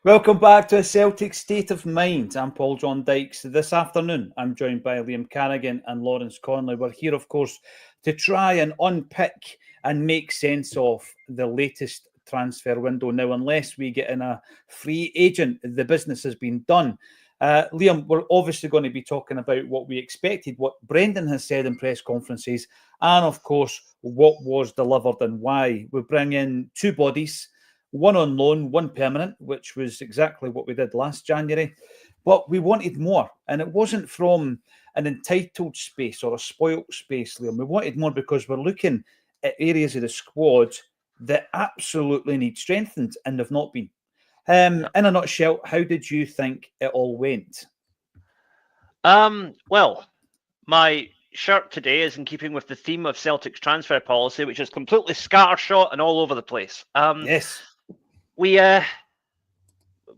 Welcome back to a Celtic State of Mind. I'm Paul John Dykes. This afternoon, I'm joined by Liam Carrigan and Lawrence Conley. We're here, of course, to try and unpick and make sense of the latest transfer window. Now, unless we get in a free agent, the business has been done. Liam, we're obviously going to be talking about what we expected, what Brendan has said in press conferences, and, of course, what was delivered and why. We bring in two bodies, one on loan, one permanent, which was exactly what we did last January. But we wanted more. And it wasn't from an entitled space or a spoilt space, Liam. We wanted more because we're looking at areas of the squad that absolutely need strengthened and have not been. In a nutshell, how did you think it all went? Well, my shirt today is in keeping with the theme of Celtic's transfer policy, which is completely scattershot and all over the place. Yes. We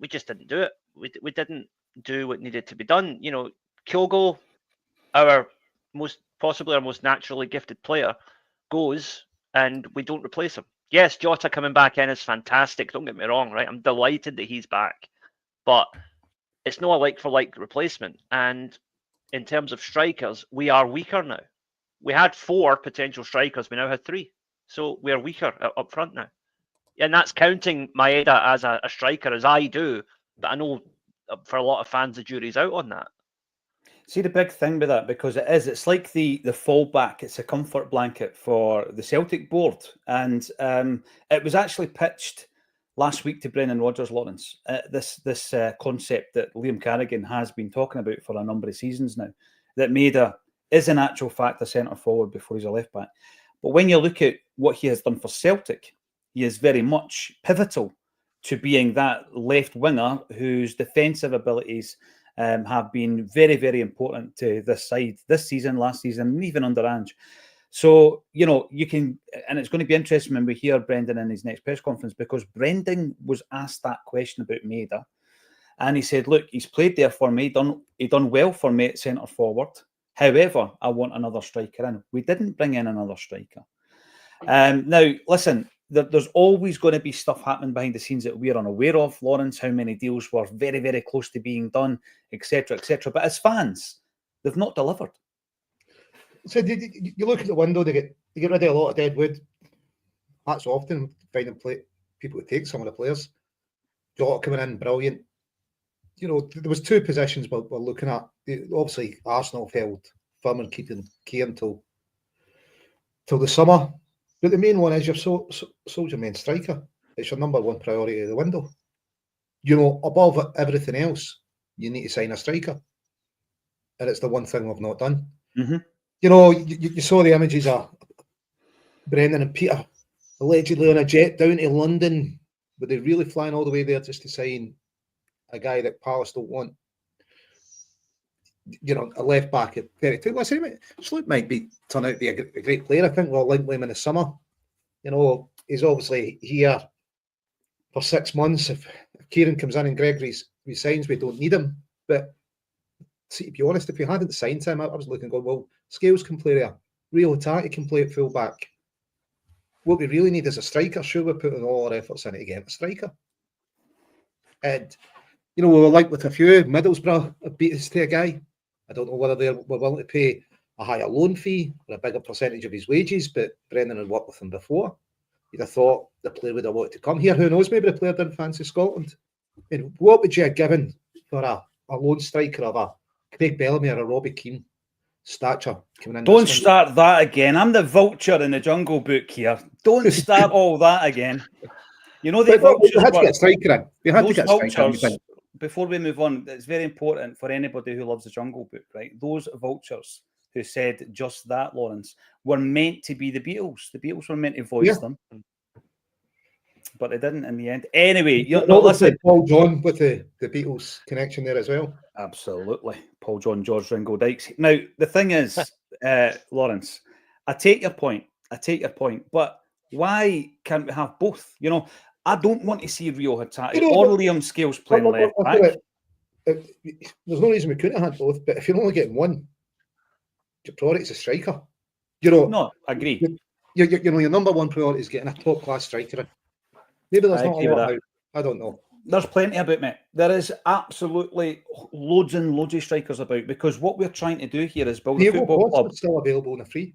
just didn't do it. We didn't do what needed to be done. You know, Kyogo, possibly our most naturally gifted player, goes and we don't replace him. Yes, Jota coming back in is fantastic. Don't get me wrong, right? I'm delighted that he's back, but it's not a like-for-like replacement. And in terms of strikers, we are weaker now. We had 4 potential strikers. We now have 3. So we are weaker up front now. And that's counting Maeda as a striker, as I do. But I know for a lot of fans, the jury's out on that. See the big thing with that, because it's like the fallback. It's a comfort blanket for the Celtic board. And it was actually pitched last week to Brendan Rodgers, Lawrence, this concept that Liam Carrigan has been talking about for a number of seasons now, that Maeda is in actual fact a centre forward before he's a left back. But when you look at what he has done for Celtic, he is very much pivotal to being that left winger whose defensive abilities have been very, very important to this side this season, last season, and even under Ange. So, you can, and it's going to be interesting when we hear Brendan in his next press conference, because Brendan was asked that question about Maeda, and he said, look, he's played there for me, he done well for me at centre forward. However, I want another striker in. We didn't bring in another striker. Now, listen, there's always going to be stuff happening behind the scenes that we're unaware of, Lawrence, how many deals were very, very close to being done, etc., etc. But as fans, they've not delivered. So you look at the window, they get rid of a lot of dead wood. That's often finding people to take some of the players. Jota coming in, brilliant. There was 2 positions we're looking at. Obviously, Arsenal held firm in keeping Keane till the summer. But the main one is you've sold your main striker. It's your number 1 priority of the window. Above everything else, you need to sign a striker. And it's the one thing we've not done. Mm-hmm. You saw the images of Brendan and Peter allegedly on a jet down to London. Were they really flying all the way there just to sign a guy that Palace don't want? A left back at 32. Listen, Sloop might turn out to be a great player. I think we'll link him in the summer. He's obviously here for 6 months. If Kieran comes in and Gregory resigns, we don't need him. But see, to be honest, if you hadn't signed him, I was looking going, well, Scales can play there. Rio Hatati can play at full back. What we really need is a striker. Sure, we're putting all our efforts in to get a striker. And, we were like with a few. Middlesbrough have beat us to a guy. I don't know whether they were willing to pay a higher loan fee or a bigger percentage of his wages, but Brendan had worked with him before. You'd have thought the player would have wanted to come here. Who knows? Maybe the player didn't fancy Scotland. What would you have given for a lone striker of a Craig Bellamy or a Robbie Keane stature coming in? Don't start that again. I'm the vulture in the Jungle Book here. Don't start all that again. The vultures. We had to get a striker in. We had to get a striker in. Before we move on, it's very important for anybody who loves the Jungle Book, right? Those vultures who said just that, Lawrence, were meant to be the Beatles. The Beatles were meant to voice them, but they didn't in the end. Anyway, listen. Paul John with the Beatles connection there as well. Absolutely. Paul John, George Ringo Dykes. Now, the thing is, Lawrence, I take your point, but why can't we have both? I don't want to see Rio Hatati or Liam Scales playing left back. There's no reason we couldn't have had both, but if you're only getting one, your priority is a striker. No, I agree. Your number 1 priority is getting a top class striker in. Maybe there's not a lot out. I don't know. There's plenty about, mate. There is absolutely loads and loads of strikers about, because what we're trying to do here is build a Diego football club. Costa's still available in a free.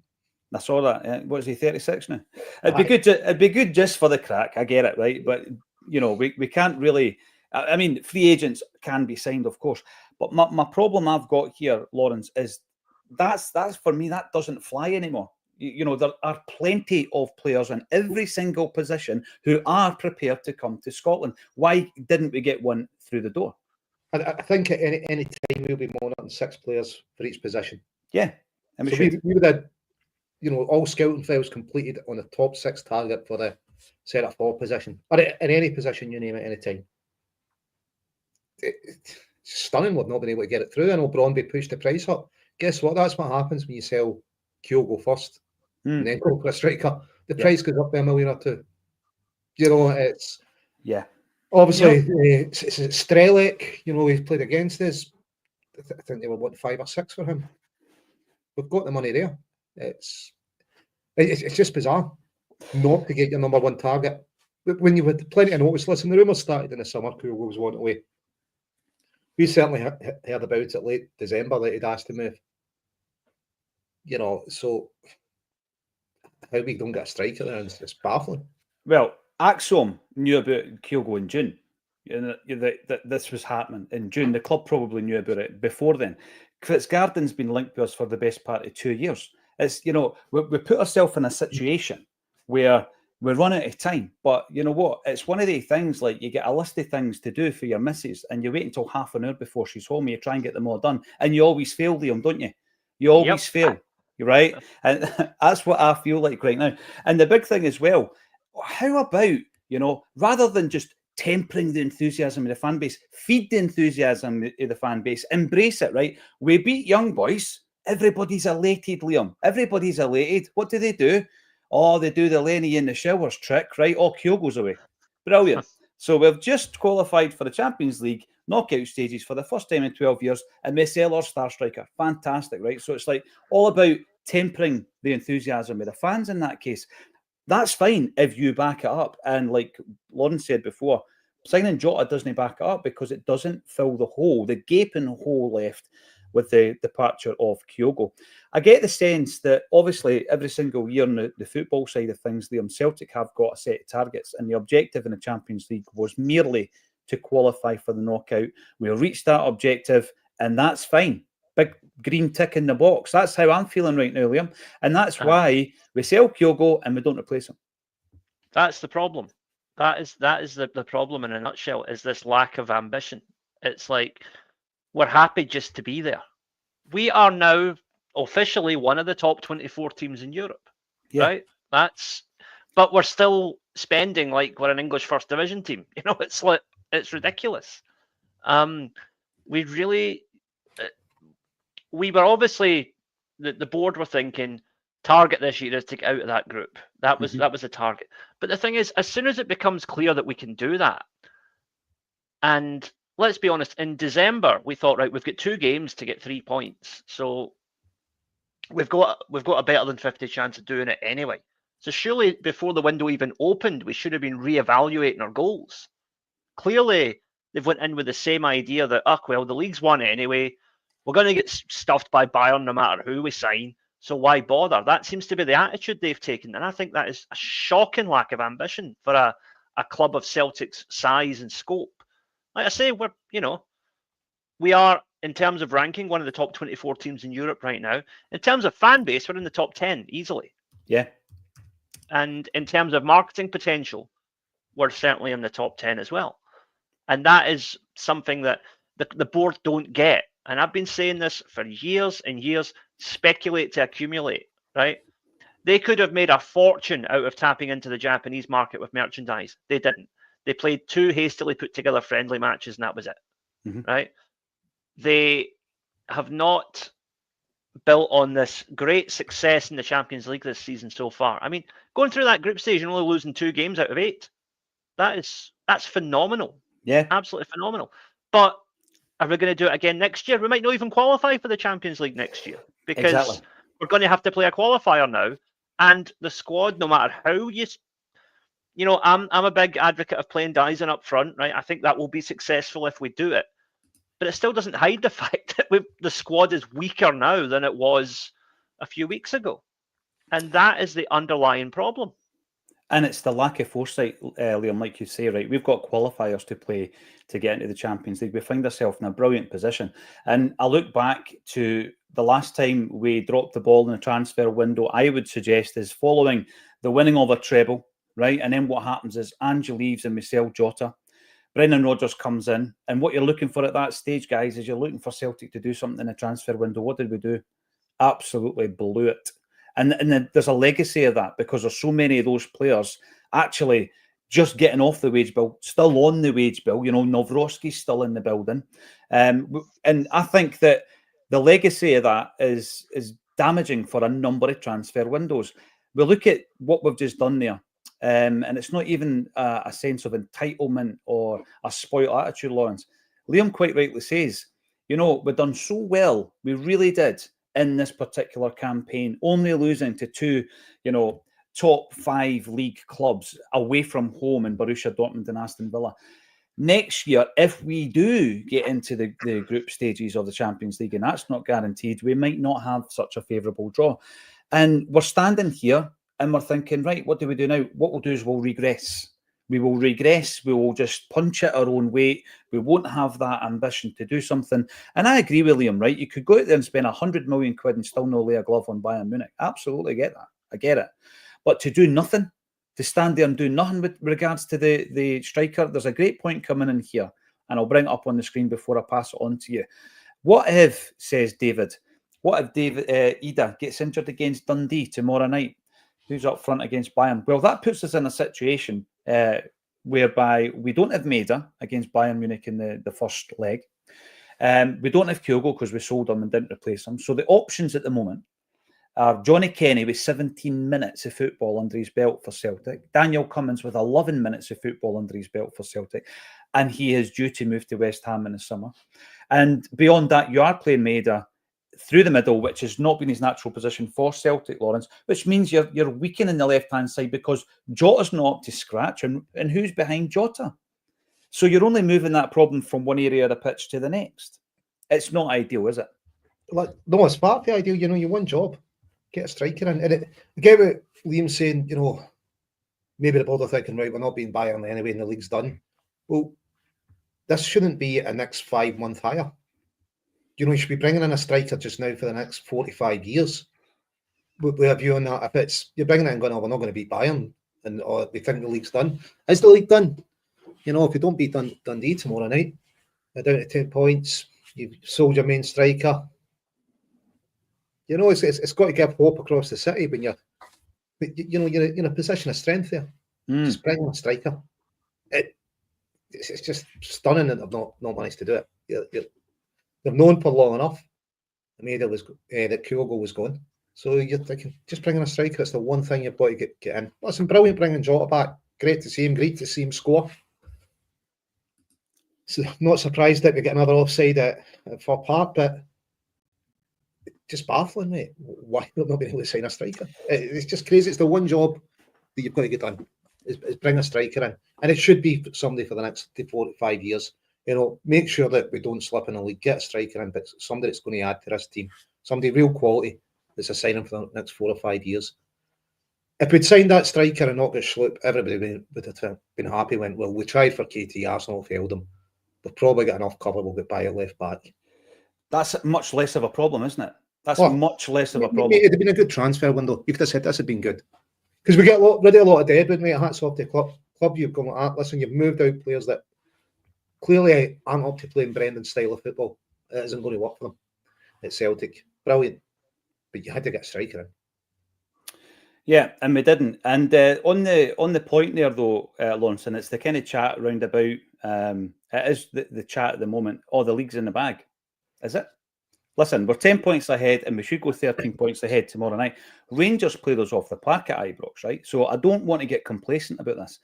I saw that. What is he, 36 now? It'd be good just for the crack. I get it, right? But we can't really. I mean, free agents can be signed, of course. But my problem I've got here, Lawrence, is that's for me, that doesn't fly anymore. There are plenty of players in every single position who are prepared to come to Scotland. Why didn't we get one through the door? I think at any time we'll be monitoring 6 players for each position. Yeah. And so we would have, all scouting files completed on the top 6 target for the centre forward position, or in any position you name at any time. It's stunning we've not been able to get it through. I know Brøndby pushed the price up. Guess what? That's what happens when you sell Kyogo first and then go for a striker. The price goes up by $1 million or $2 million. It's obviously Strelec. He's played against us. I think they were 5 or 6 for him. We've got the money there. It's just bizarre not to get your number 1 target when you had plenty of notice. Listen, the rumours started in the summer. Kyogo was wanting away. We certainly heard about it late December that he'd asked to move. So how we don't get a striker there, it's baffling. Well, Acsom knew about Kyogo in June. That this was happening in June. The club probably knew about it before then. Fitzgarden's been linked with us for the best part of 2 years. It's we put ourselves in a situation where we run out of time. But you know what? It's one of the things, like, you get a list of things to do for your missus and you wait until half an hour before she's home and you try and get them all done. And you always fail, Liam, don't you? You always fail, right? And that's what I feel like right now. And the big thing as well, how about, rather than just tempering the enthusiasm of the fan base, feed the enthusiasm of the fan base, embrace it, right? We beat Young Boys. Everybody's elated, Liam. Everybody's elated. What do? Oh, they do the Lenny in the showers trick, right? Oh, Kyogo's away. Brilliant. So we've just qualified for the Champions League knockout stages for the first time in 12 years, and we sell our star striker. Fantastic, right? So it's like all about tempering the enthusiasm of the fans in that case. That's fine if you back it up. And like Lauren said before, signing Jota doesn't back it up because it doesn't fill the hole, the gaping hole left with the departure of Kyogo. I get the sense that obviously every single year on the football side of things, the Celtic have got a set of targets, and the objective in the Champions League was merely to qualify for the knockout. We'll reach that objective, and that's fine. Big green tick in the box. That's how I'm feeling right now, Liam. And that's why we sell Kyogo and we don't replace him. That's the problem. That is the problem in a nutshell, is this lack of ambition. It's like we're happy just to be there. We are now officially one of the top 24 teams in Europe, right? But we're still spending like we're an English First Division team. It's like, it's ridiculous. We were obviously, the board were thinking target this year is to get out of that group. That was the target. But the thing is, as soon as it becomes clear that we can do that, and let's be honest, in December we thought, right, we've got 2 games to get 3 points, so we've got a better than 50 chance of doing it anyway. So surely before the window even opened, we should have been reevaluating our goals. Clearly, they've went in with the same idea that, well, the league's won anyway. We're going to get stuffed by Bayern no matter who we sign, so why bother? That seems to be the attitude they've taken, and I think that is a shocking lack of ambition for a club of Celtic's size and scope. Like I say, we are, in terms of ranking, one of the top 24 teams in Europe right now. In terms of fan base, we're in the top 10 easily. Yeah. And in terms of marketing potential, we're certainly in the top 10 as well. And that is something that the board don't get. And I've been saying this for years and years, speculate to accumulate, right? They could have made a fortune out of tapping into the Japanese market with merchandise. They didn't. They played 2 hastily put together friendly matches, and that was it, right? They have not built on this great success in the Champions League this season so far. I mean, going through that group stage and only losing 2 games out of 8, that's phenomenal. Yeah, absolutely phenomenal. But are we going to do it again next year? We might not even qualify for the Champions League next year because we're going to have to play a qualifier now. And the squad, no matter how you you know, I'm a big advocate of playing Dyson up front, right? I think that will be successful if we do it. But it still doesn't hide the fact that the squad is weaker now than it was a few weeks ago. And that is the underlying problem. And it's the lack of foresight, Liam, like you say, right? We've got qualifiers to play to get into the Champions League. We find ourselves in a brilliant position. And I look back to the last time we dropped the ball in the transfer window, I would suggest is following the winning of a treble, right? And then what happens is Ange leaves and we sell Jota. Brendan Rodgers comes in. And what you're looking for at that stage, guys, is you're looking for Celtic to do something in the transfer window. What did we do? Absolutely blew it. And there's a legacy of that because there's so many of those players actually just getting off the wage bill, still on the wage bill. You know, Novroski's still in the building. And I think that the legacy of that is damaging for a number of transfer windows. We look at what we've just done there, and it's not even a sense of entitlement or a spoiled attitude, Lawrence. Liam quite rightly says, you know, we've done so well. We really did. In this particular campaign, only losing to two, you know, top 5 league clubs away from home in Borussia Dortmund and Aston Villa. Next year, if we do get into the group stages of the Champions League, and that's not guaranteed, we might not have such a favourable draw. And we're standing here and we're thinking, right, what do we do now? What we'll do is we'll regress. We will regress. We will just punch it our own weight. We won't have that ambition to do something. And I agree with Liam, right? You could go out there and spend 100 million quid and still no lay a glove on Bayern Munich. Absolutely get that. I get it. But to do nothing, to stand there and do nothing with regards to the striker, there's a great point coming in here. And I'll bring it up on the screen before I pass it on to you. What if, says David, what if Ida gets injured against Dundee tomorrow night? Who's up front against Bayern? Well, that puts us in a situation whereby we don't have Maida against Bayern Munich in the first leg. We don't have Kyogo because we sold him and didn't replace him. So the options at the moment are Johnny Kenny with 17 minutes of football under his belt for Celtic, Daniel Cummins with 11 minutes of football under his belt for Celtic, and he is due to move to West Ham in the summer. And beyond that, you are playing Maida through the middle, which has not been his natural position for Celtic, Lawrence, which means you're weakening the left-hand side because Jota's not up to scratch, and who's behind Jota? So you're only moving that problem from one area of the pitch to the next. It's not ideal, is it? Like, no, it's part of the ideal. You know, you one job, get a striker in. And I get what Liam's saying, you know, maybe the board are thinking, right, we're not being Bayern anyway and the league's done. Well, this shouldn't be a next 5-month hire. You know, you should be bringing in a striker just now for the next 45 years. We have you on that. If it's you're bringing it and going, oh, we're not going to beat Bayern, and or we think the league's done. Is the league done? You know, if you don't beat Dundee tomorrow night, they're down to 10 points. You've sold your main striker. You know, it's got to give hope across the city when you're in a position of strength there. Just bring in a striker. It's just stunning that they've not managed to do it. They've known for long enough. That Kyogo was gone. So you're thinking, just bringing a striker, it's the one thing you've got to get in. Listen, brilliant bringing Jota back. Great to see him score. So I'm not surprised that we get another offside at Fir Park, but just baffling, mate. Why we've not been able to sign a striker? It's just crazy. It's the one job that you've got to get done, is bring a striker in. And it should be somebody for the next 4 to 5 years. You know, make sure that we don't slip in the league, get a striker in, but somebody that's going to add to this team, somebody real quality that's a signing for the next 4 or 5 years. If we'd signed that striker and not got Schlupp, everybody would have been happy. Went, well, we tried for KT, Arsenal failed them. We've probably got enough cover, we'll get by at left back. That's much less of a problem, isn't it? That's much less of a problem. It'd have been a good transfer window. You could have said this had been good. Because we get rid of a lot of deadwood, mate. Hats off to the club. You've gone like that. Listen, you've moved out players that clearly aren't up to playing Brendan's style of football. It isn't going to work for them at Celtic. Brilliant. But you had to get a striker in. Yeah, and we didn't. And on the point there, though, Lawrence, and it's the kind of chat around about, it is the chat at the moment, the league's in the bag. Is it? Listen, we're 10 points ahead and we should go 13 points ahead tomorrow night. Rangers played us off the park at Ibrox, right? So I don't want to get complacent about this.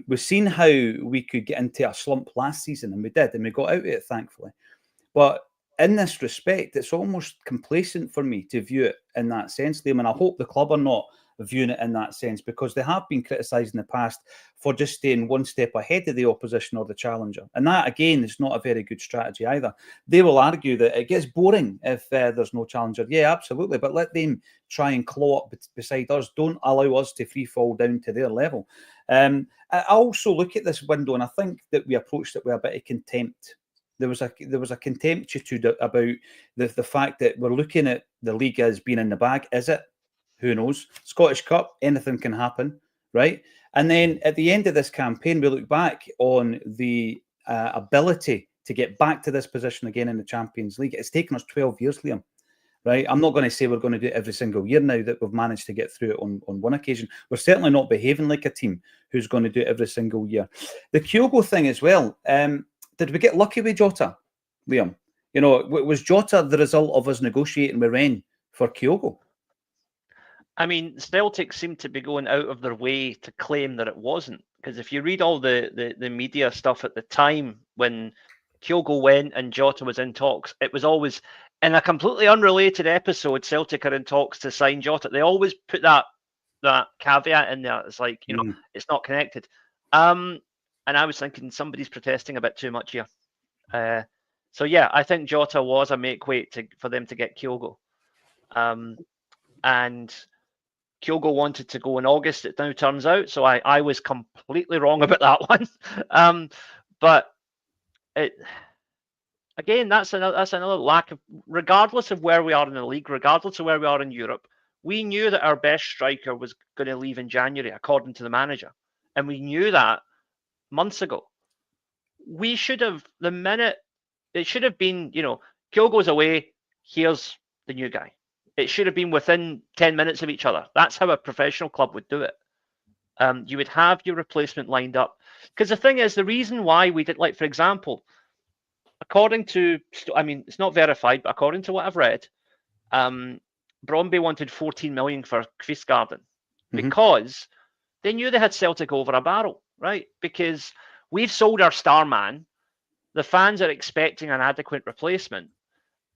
We've seen how we could get into a slump last season, and we did, and we got out of it, thankfully. But in this respect, it's almost complacent for me to view it in that sense, Liam, and I hope the club are not viewing it in that sense, because they have been criticised in the past for just staying one step ahead of the opposition or the challenger. And that, again, is not a very good strategy either. They will argue that it gets boring if there's no challenger. Yeah, absolutely. But let them try and claw up beside us. Don't allow us to free fall down to their level. I also look at this window, and I think that we approached it with a bit of contempt. There was a contemptuous about the fact that we're looking at the league as being in the bag. Is it? Who knows? Scottish Cup, anything can happen, right? And then at the end of this campaign, we look back on the ability to get back to this position again in the Champions League. It's taken us 12 years, Liam. Right, I'm not going to say we're going to do it every single year now that we've managed to get through it on one occasion. We're certainly not behaving like a team who's going to do it every single year. The Kyogo thing as well. Did we get lucky with Jota, Liam? You know, was Jota the result of us negotiating with Rennes for Kyogo? I mean, Celtic seem to be going out of their way to claim that it wasn't. Because if you read all the media stuff at the time when Kyogo went and Jota was in talks, it was always... In a completely unrelated episode, Celtic are in talks to sign Jota. They always put that caveat in there. It's like, you know, it's not connected. And I was thinking somebody's protesting a bit too much here. So yeah, I think Jota was a make weight for them to get Kyogo. And Kyogo wanted to go in August, it now turns out. So I was completely wrong about that one. But it... Again, that's another lack of, regardless of where we are in the league, regardless of where we are in Europe, we knew that our best striker was going to leave in January, according to the manager. And we knew that months ago. We should have, it should have been, you know, Kyogo's away, here's the new guy. It should have been within 10 minutes of each other. That's how a professional club would do it. You would have your replacement lined up. Because the thing is, the reason why we did, like, for example, according to, I mean, it's not verified, but according to what I've read, Brøndby wanted 14 million for Kvistgaarden because they knew they had Celtic over a barrel, right? Because we've sold our star man. The fans are expecting an adequate replacement.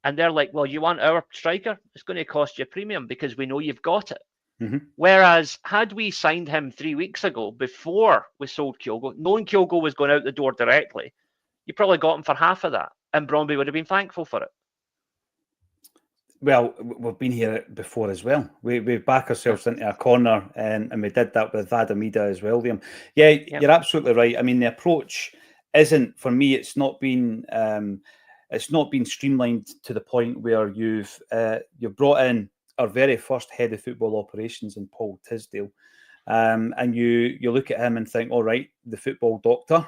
And they're like, well, you want our striker? It's going to cost you a premium because we know you've got it. Whereas had we signed him 3 weeks ago before we sold Kyogo, knowing Kyogo was going out the door directly, you probably got him for half of that, and Brøndby would have been thankful for it. Well, we've been here before as well. We back ourselves into a corner, and we did that with Vadamida as well, Liam. Yeah, you're absolutely right. I mean, the approach isn't, for me, it's not been streamlined to the point where you've brought in our very first head of football operations in Paul Tisdale, and you look at him and think, all right, the football doctor,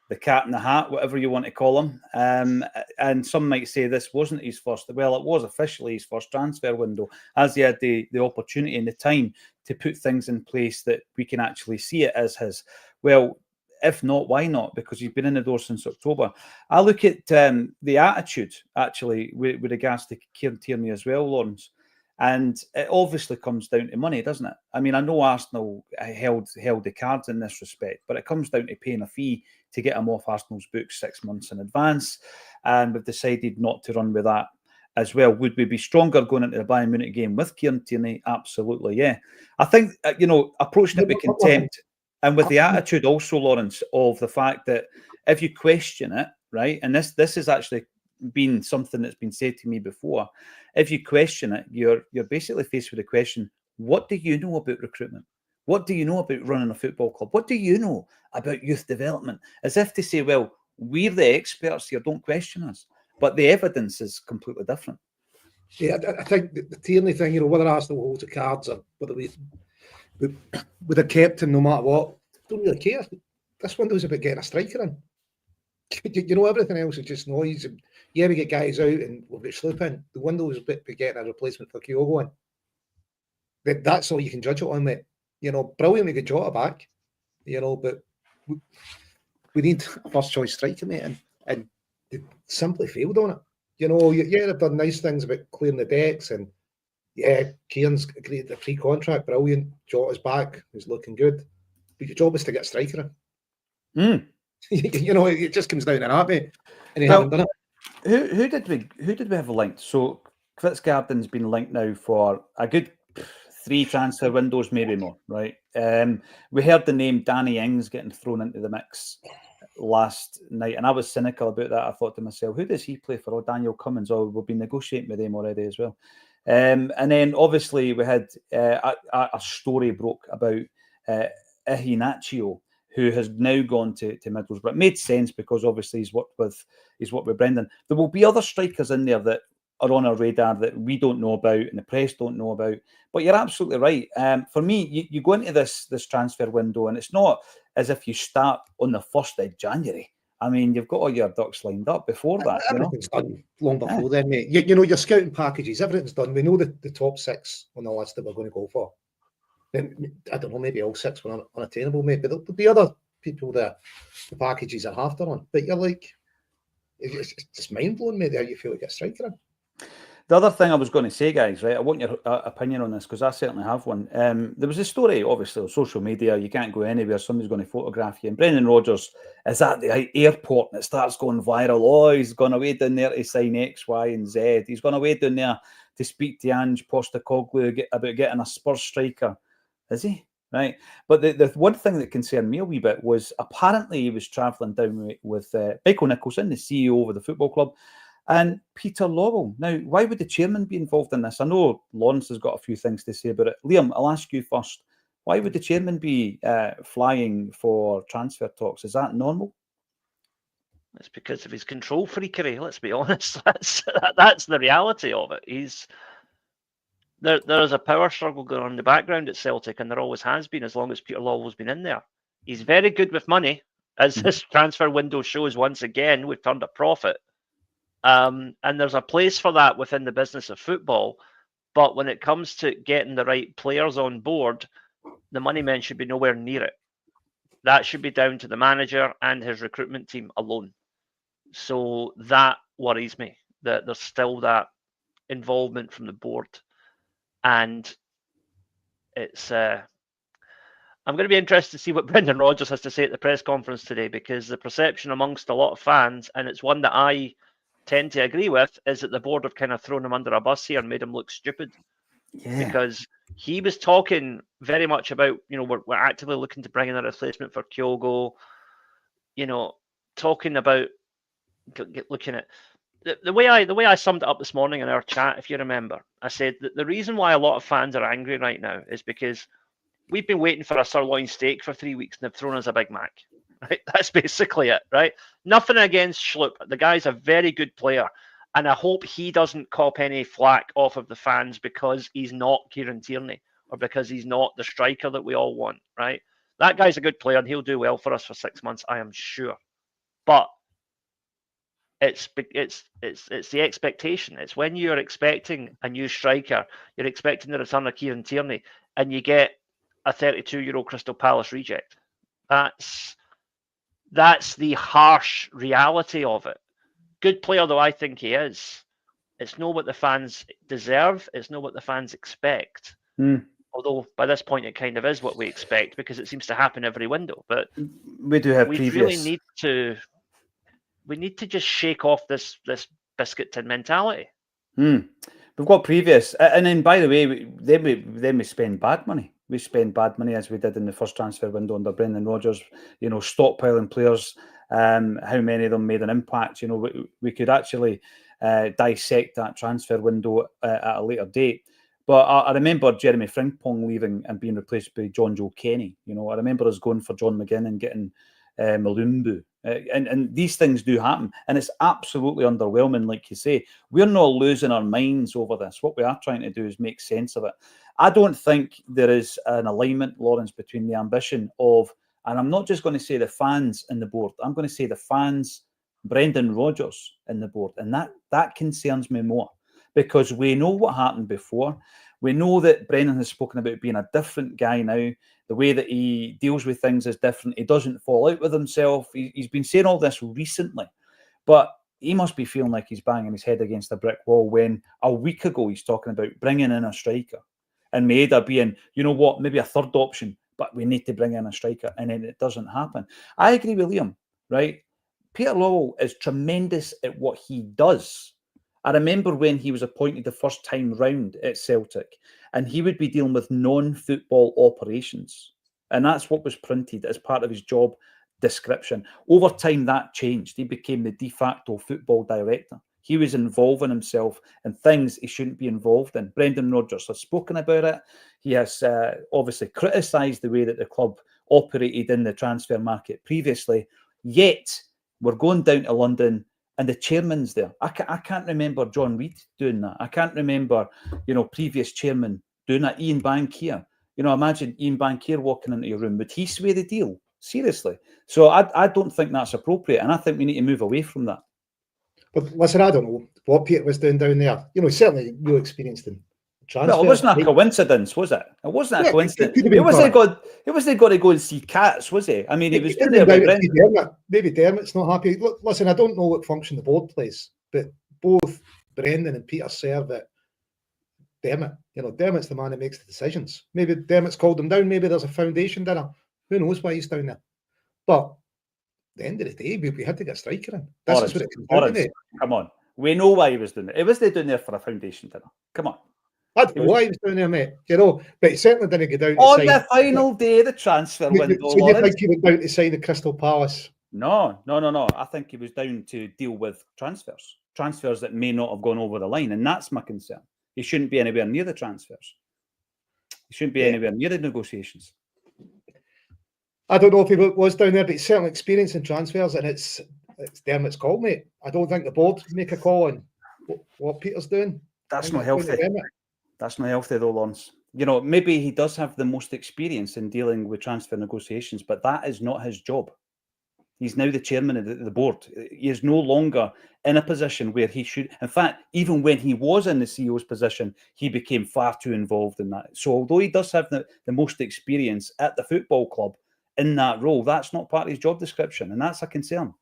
the cat in the hat, whatever you want to call him. And some might say this wasn't his first. Well, it was officially his first transfer window, as he had the opportunity and the time to put things in place that we can actually see it as his. Well, if not, why not? Because he's been in the door since October. I look at the attitude, actually, with regards to Kieran Tierney as well, Lawrence. And it obviously comes down to money, doesn't it? I mean, I know Arsenal held the cards in this respect, but it comes down to paying a fee to get him off Arsenal's books 6 months in advance. And we've decided not to run with that as well. Would we be stronger going into the Bayern Munich game with Kieran Tierney? Absolutely, yeah. I think, approaching it with contempt and with the attitude also, Lawrence, of the fact that if you question it, right, and this has actually been something that's been said to me before, if you question it, you're basically faced with the question, what do you know about recruitment? What do you know about running a football club? What do you know about youth development? As if to say, well, we're the experts here, don't question us. But the evidence is completely different. Yeah, I think the Tierney thing, whether Arsenal holds the cards or whether we would have kept him no matter what, don't really care. This window's about getting a striker in. Everything else is just noise. Yeah, we get guys out and we'll get Sloop in. The window's about getting a replacement for Kyogo in. That's all you can judge it on, mate. Brilliant we get Jota back, but we need a first choice striker, mate, and they simply failed on it. They've done nice things about clearing the decks, and yeah, Kieran's agreed the pre-contract, brilliant. Jota's back, he's looking good. But your job is to get a striker in. It just comes down to that, mate. And they haven't done it. Who did we have linked? So Kvistgaarden's been linked now for a good 3 transfer windows, maybe more, right? We heard the name Danny Ings getting thrown into the mix last night, and I was cynical about that. I thought to myself, who does he play for? Oh, Daniel Cummins. Oh, we've been negotiating with him already as well. And then obviously we had a story broke about Iheanacho, who has now gone to Middlesbrough. It made sense because obviously he's worked with Brendan. There will be other strikers in there that are on our radar that we don't know about and the press don't know about. But you're absolutely right. For me, you go into this transfer window, and it's not as if you start on the 1st of January. I mean, you've got all your ducks lined up before that. Everything's done long before then, mate. You know, your scouting packages, everything's done. We know the top 6 on the list that we're going to go for. Then, I don't know, maybe all 6 were unattainable, mate, but there'll be other people that the packages are half on. But you're like, it's just mind-blowing, mate, how you feel like a striker in. The other thing I was going to say, guys, right, I want your opinion on this because I certainly have one. There was a story, obviously, on social media. You can't go anywhere. Somebody's going to photograph you. And Brendan Rodgers is at the airport and it starts going viral. Oh, he's gone away down there to sign X, Y, and Z. He's gone away down there to speak to Ange Postecoglou about getting a Spurs striker. Is he? Right. But the one thing that concerned me a wee bit was apparently he was travelling down with Michael Nicholson, the CEO of the football club, and Peter Lawwell. Now, why would the chairman be involved in this? I know Lawrence has got a few things to say about it. Liam, I'll ask you first. Why would the chairman be flying for transfer talks? Is that normal? It's because of his control freakery. Let's be honest. That's the reality of it. There is a power struggle going on in the background at Celtic, and there always has been as long as Peter Lawwell's been in there. He's very good with money, as this transfer window shows once again. We've turned a profit. And there's a place for that within the business of football. But when it comes to getting the right players on board, the money men should be nowhere near it. That should be down to the manager and his recruitment team alone. So that worries me, that there's still that involvement from the board. And it's I'm going to be interested to see what Brendan Rodgers has to say at the press conference today, because the perception amongst a lot of fans, and it's one that I tend to agree with, is that the board have kind of thrown him under a bus here and made him look stupid. Yeah. Because he was talking very much about, we're actively looking to bring in a replacement for Kyogo, talking about looking at the way I summed it up this morning in our chat, if you remember. I said that the reason why a lot of fans are angry right now is because we've been waiting for a sirloin steak for 3 weeks and they've thrown us a Big Mac. Right? That's basically it, right? Nothing against Schlupp. The guy's a very good player. And I hope he doesn't cop any flack off of the fans because he's not Kieran Tierney or because he's not the striker that we all want, right? That guy's a good player and he'll do well for us for 6 months, I am sure. But it's the expectation. It's when you're expecting a new striker, you're expecting the return of Kieran Tierney, and you get a 32-year-old Crystal Palace reject. That's the harsh reality of it. Good player though I think he is. It's not what the fans deserve. It's not what the fans expect. Although by this point it kind of is what we expect because it seems to happen every window. But we do have really need to just shake off this biscuit tin mentality. We've got previous, and then by the way, then we spend bad money. We spend bad money as we did in the first transfer window under Brendan Rodgers. Stockpiling players. How many of them made an impact? We could actually dissect that transfer window at a later date. But I remember Jeremy Frimpong leaving and being replaced by John Joe Kenny. I remember us going for John McGinn and getting Malumbu. And these things do happen. And it's absolutely underwhelming, like you say. We're not losing our minds over this. What we are trying to do is make sense of it. I don't think there is an alignment, Lawrence, between the ambition of, and I'm not just going to say the fans in the board, I'm going to say the fans, Brendan Rodgers in the board. And that concerns me more because we know what happened before. We know that Brendan has spoken about being a different guy now. The way that he deals with things is different. He doesn't fall out with himself. He's been saying all this recently, but he must be feeling like he's banging his head against a brick wall when a week ago he's talking about bringing in a striker and Maeda being, maybe a third option, but we need to bring in a striker, and then it doesn't happen. I agree with Liam, right? Peter Lawwell is tremendous at what he does. I remember when he was appointed the first time round at Celtic, and he would be dealing with non-football operations. And that's what was printed as part of his job description. Over time, that changed. He became the de facto football director. He was involving himself in things he shouldn't be involved in. Brendan Rodgers has spoken about it. He has obviously criticised the way that the club operated in the transfer market previously. Yet, we're going down to London and the chairman's there. I can't remember John Reid doing that. I can't remember, previous chairman doing that. Ian Bankier. Imagine Ian Bankier walking into your room. Would he sway the deal? Seriously. So I don't think that's appropriate. And I think we need to move away from that. But listen, I don't know what Peter was doing down there. Certainly you experienced in transfer. Well, it wasn't a coincidence, was it? It wasn't a coincidence. It wasn't going to go and see cats, was he? I mean, he was doing there with Brendan. Maybe Dermot's not happy. Look, listen, I don't know what function the board plays, but both Brendan and Peter serve at Dermot. Dermot's the man that makes the decisions. Maybe Dermot's called him down. Maybe there's a foundation dinner. Who knows why he's down there? But at the end of the day, we had to get a striker in. That's what it comes down to. Come on. We know why he was doing it. He wasn't doing there for a foundation dinner. Come on. I don't know why he was doing there, mate. But he certainly didn't get down to on the final day of the transfer window. So you think he went down to sign the Crystal Palace? No. I think he was down to deal with transfers that may not have gone over the line, and that's my concern. He shouldn't be anywhere near the transfers. He shouldn't be anywhere near the negotiations. I don't know if he was down there, but he's certainly experienced in transfers, and it's Dermot's call, mate. I don't think the board make a call on what Peter's doing. That's not healthy. That's not healthy, though, Lawrence. Maybe he does have the most experience in dealing with transfer negotiations, but that is not his job. He's now the chairman of the board. He is no longer in a position where he should. In fact, even when he was in the CEO's position, he became far too involved in that. So although he does have the most experience at the football club in that role, that's not part of his job description, and that's a concern.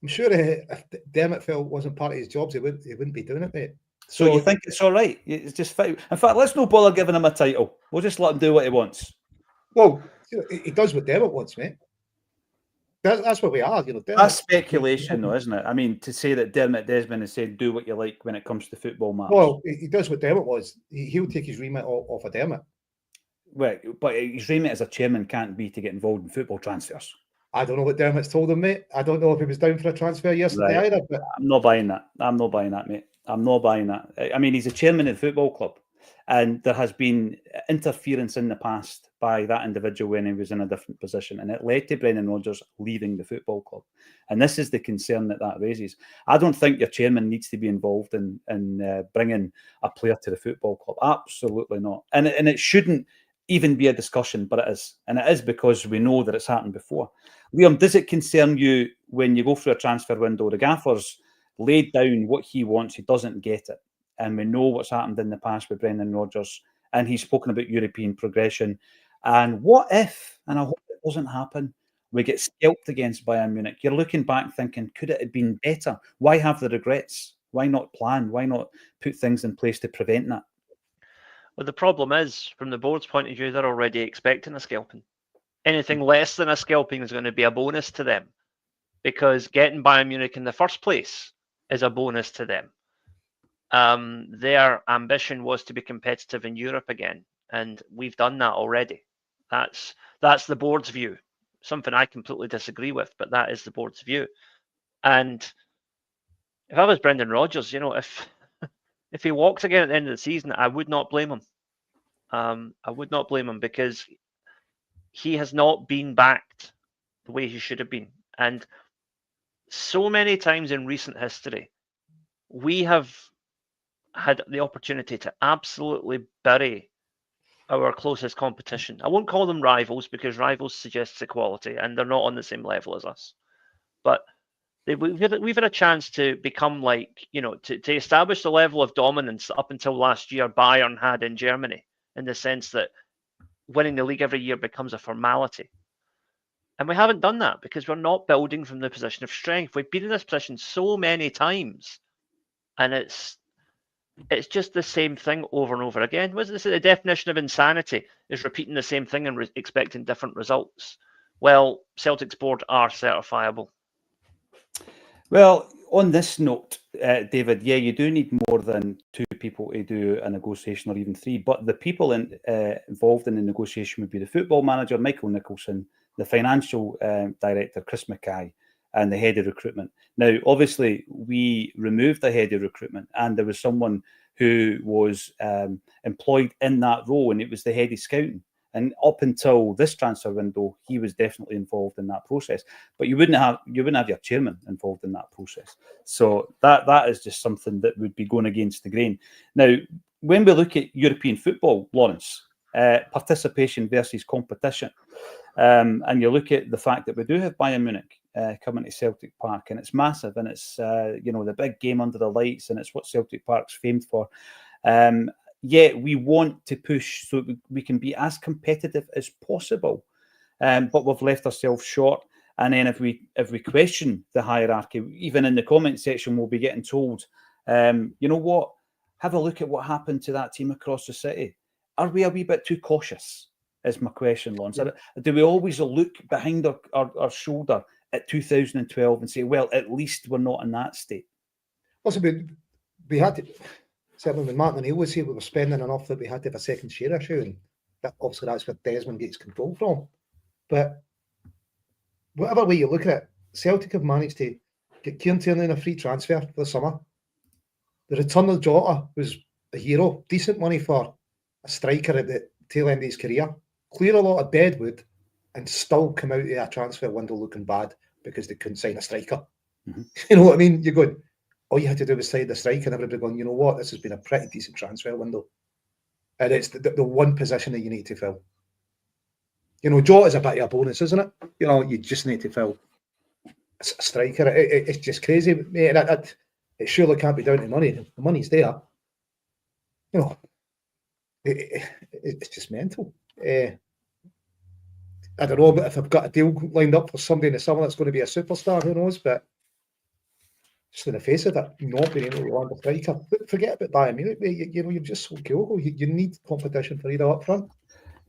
I'm sure if Dermot felt it wasn't part of his job, he wouldn't be doing it, mate. So you think it's all right? It's just fine. In fact, let's not bother giving him a title. We'll just let him do what he wants. Well, he does what Dermot wants, mate. That's what we are. Dermot. That's speculation, though, isn't it? I mean, to say that Dermot Desmond has said do what you like when it comes to football matters. Well, he does what Dermot was. He'll take his remit off of Dermot. Well, but his remit as a chairman can't be to get involved in football transfers. I don't know what Dermot's told him, mate. I don't know if he was down for a transfer yesterday either. But I'm not buying that. I'm not buying that, mate. I'm not buying that. I mean, he's a chairman of the football club, and there has been interference in the past by that individual when he was in a different position, and it led to Brendan Rodgers leaving the football club. And this is the concern that raises. I don't think your chairman needs to be involved in bringing a player to the football club. Absolutely not. And it shouldn't even be a discussion, but it is. And it is because we know that it's happened before. Liam, does it concern you when you go through a transfer window? The gaffer's laid down what he wants, he doesn't get it. And we know what's happened in the past with Brendan Rodgers, and he's spoken about European progression. And what if, and I hope it doesn't happen, we get scalped against Bayern Munich? You're looking back thinking, could it have been better? Why have the regrets? Why not plan? Why not put things in place to prevent that? Well, the problem is, from the board's point of view, they're already expecting a scalping. Anything less than a scalping is going to be a bonus to them, because getting Bayern Munich in the first place is a bonus to them. Their ambition was to be competitive in Europe again, and we've done that already. That's the board's view. Something I completely disagree with, but that is the board's view. And if I was Brendan Rodgers, if he walks again at the end of the season, I would not blame him. I would not blame him, because he has not been backed the way he should have been. And so many times in recent history, we have had the opportunity to absolutely bury our closest competition. I won't call them rivals, because rivals suggests equality, and they're not on the same level as us. But we've had a chance to become to establish the level of dominance up until last year Bayern had in Germany, in the sense that winning the league every year becomes a formality. And we haven't done that because we're not building from the position of strength. We've been in this position so many times, and it's just the same thing over and over again. The definition of insanity is repeating the same thing and expecting different results. Well, Celtic's board are certifiable. Well, on this note, David, yeah, you do need more than 2 people to do a negotiation, or even 3. But the people involved in the negotiation would be the football manager, Michael Nicholson, the financial director, Chris Mackay, and the head of recruitment. Now, obviously, we removed the head of recruitment, and there was someone who was employed in that role, and it was the head of scouting. And up until this transfer window, he was definitely involved in that process. But you wouldn't have your chairman involved in that process. So that is just something that would be going against the grain. Now, when we look at European football, Lawrence, participation versus competition, and you look at the fact that we do have Bayern Munich coming to Celtic Park, and it's massive, and it's the big game under the lights, and it's what Celtic Park's famed for. Yet we want to push so we can be as competitive as possible, but we've left ourselves short. And then if we question the hierarchy, even in the comment section, we'll be getting told, you know what? Have a look at what happened to that team across the city. Are we a wee bit too cautious? Is my question, Lawrence. Do we always look behind our shoulder at 2012 and say, well, at least we're not in that state? Also, we had to. Certainly when Martin O'Neill was here, we were spending enough that we had to have a second share issue, and obviously that's where Desmond gets control from. But whatever way you look at it, Celtic have managed to get Kieran Tierney in a free transfer for the summer. The return of Jota was a hero, decent money for a striker at the tail end of his career. Clear a lot of deadwood and still come out of that transfer window looking bad because they couldn't sign a striker. Mm-hmm. You know what I mean? You're going, all you had to do was sign the striker, and everybody going, you know what, this has been a pretty decent transfer window. And it's the one position that you need to fill. You know, Jota is a bit of a bonus, isn't it? You know, you just need to fill a striker. It's just crazy. Mate, it surely can't be down to money. The money's there. You know, it's just mental. I don't know, but if I've got a deal lined up for somebody in the summer that's going to be a superstar, who knows? But just in the face of it, not being able to land a striker. Forget about Bayern Munich. You know, you're just so cool. You need competition for either up front.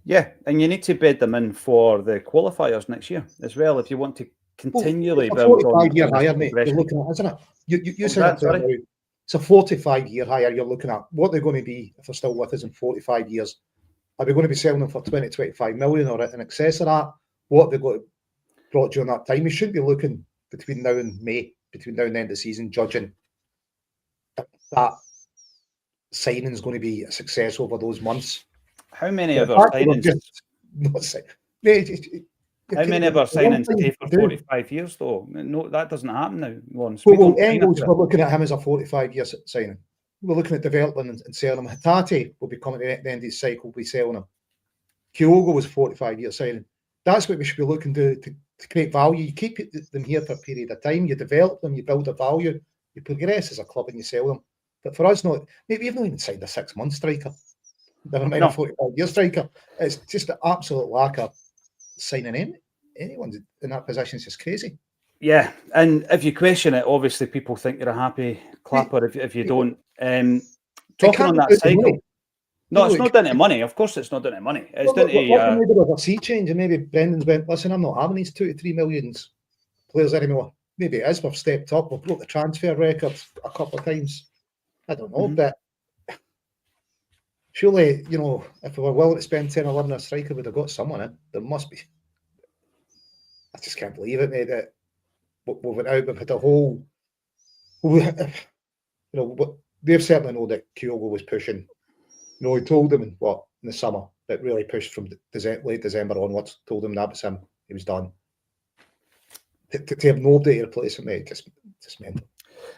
Yeah, and you need to bed them in for the qualifiers next year as well if you want to continually build on. 45-year hire, mate, you're looking at, isn't it? You said it's a 45-year hire you're looking at. What they're going to be if they're still with us in 45 years. Are we going to be selling them for 20, 25 million or in excess of that? What they've got brought during that time? We shouldn't be looking between now and May, between now and the end of the season, judging if that signing is going to be a success over those months. How many of our signings? How many of our signings stay for 45 years, though? No, that doesn't happen now, Lawrence. Well, Engels, we're looking at him as a 45-year signing. We're looking at developing and selling him. Hatate will be coming at the end of his cycle, we'll be selling him. Kyogo was a 45-year signing. That's what we should be looking to create value. You keep them here for a period of time, you develop them, you build a value, you progress as a club and you sell them. But for us, not maybe you've not even signed a 6-month striker. Never mind a 45-year striker. It's just an absolute lack of signing anyone in that position is just crazy. Yeah, and if you question it, obviously people think you're a happy clapper if you don't. Talking on that cycle. No, it's not down to money. Of course, it's not down to money. It's down to maybe there's a sea change, and maybe Brendan's went, listen, I'm not having these 2 to 3 million players anymore. Maybe it is. We've stepped up. We've broke the transfer record a couple of times. I don't know, but surely, you know, if we were willing to spend 10 or 11 on a striker, we'd have got someone in. There must be. I just can't believe it, mate, that we've had a whole, you know, they've certainly known that Kyogo was pushing. You know, he told them in the summer, that really pushed from late December onwards, told him that was him, he was done. To have nobody to replace him, mate, just mental.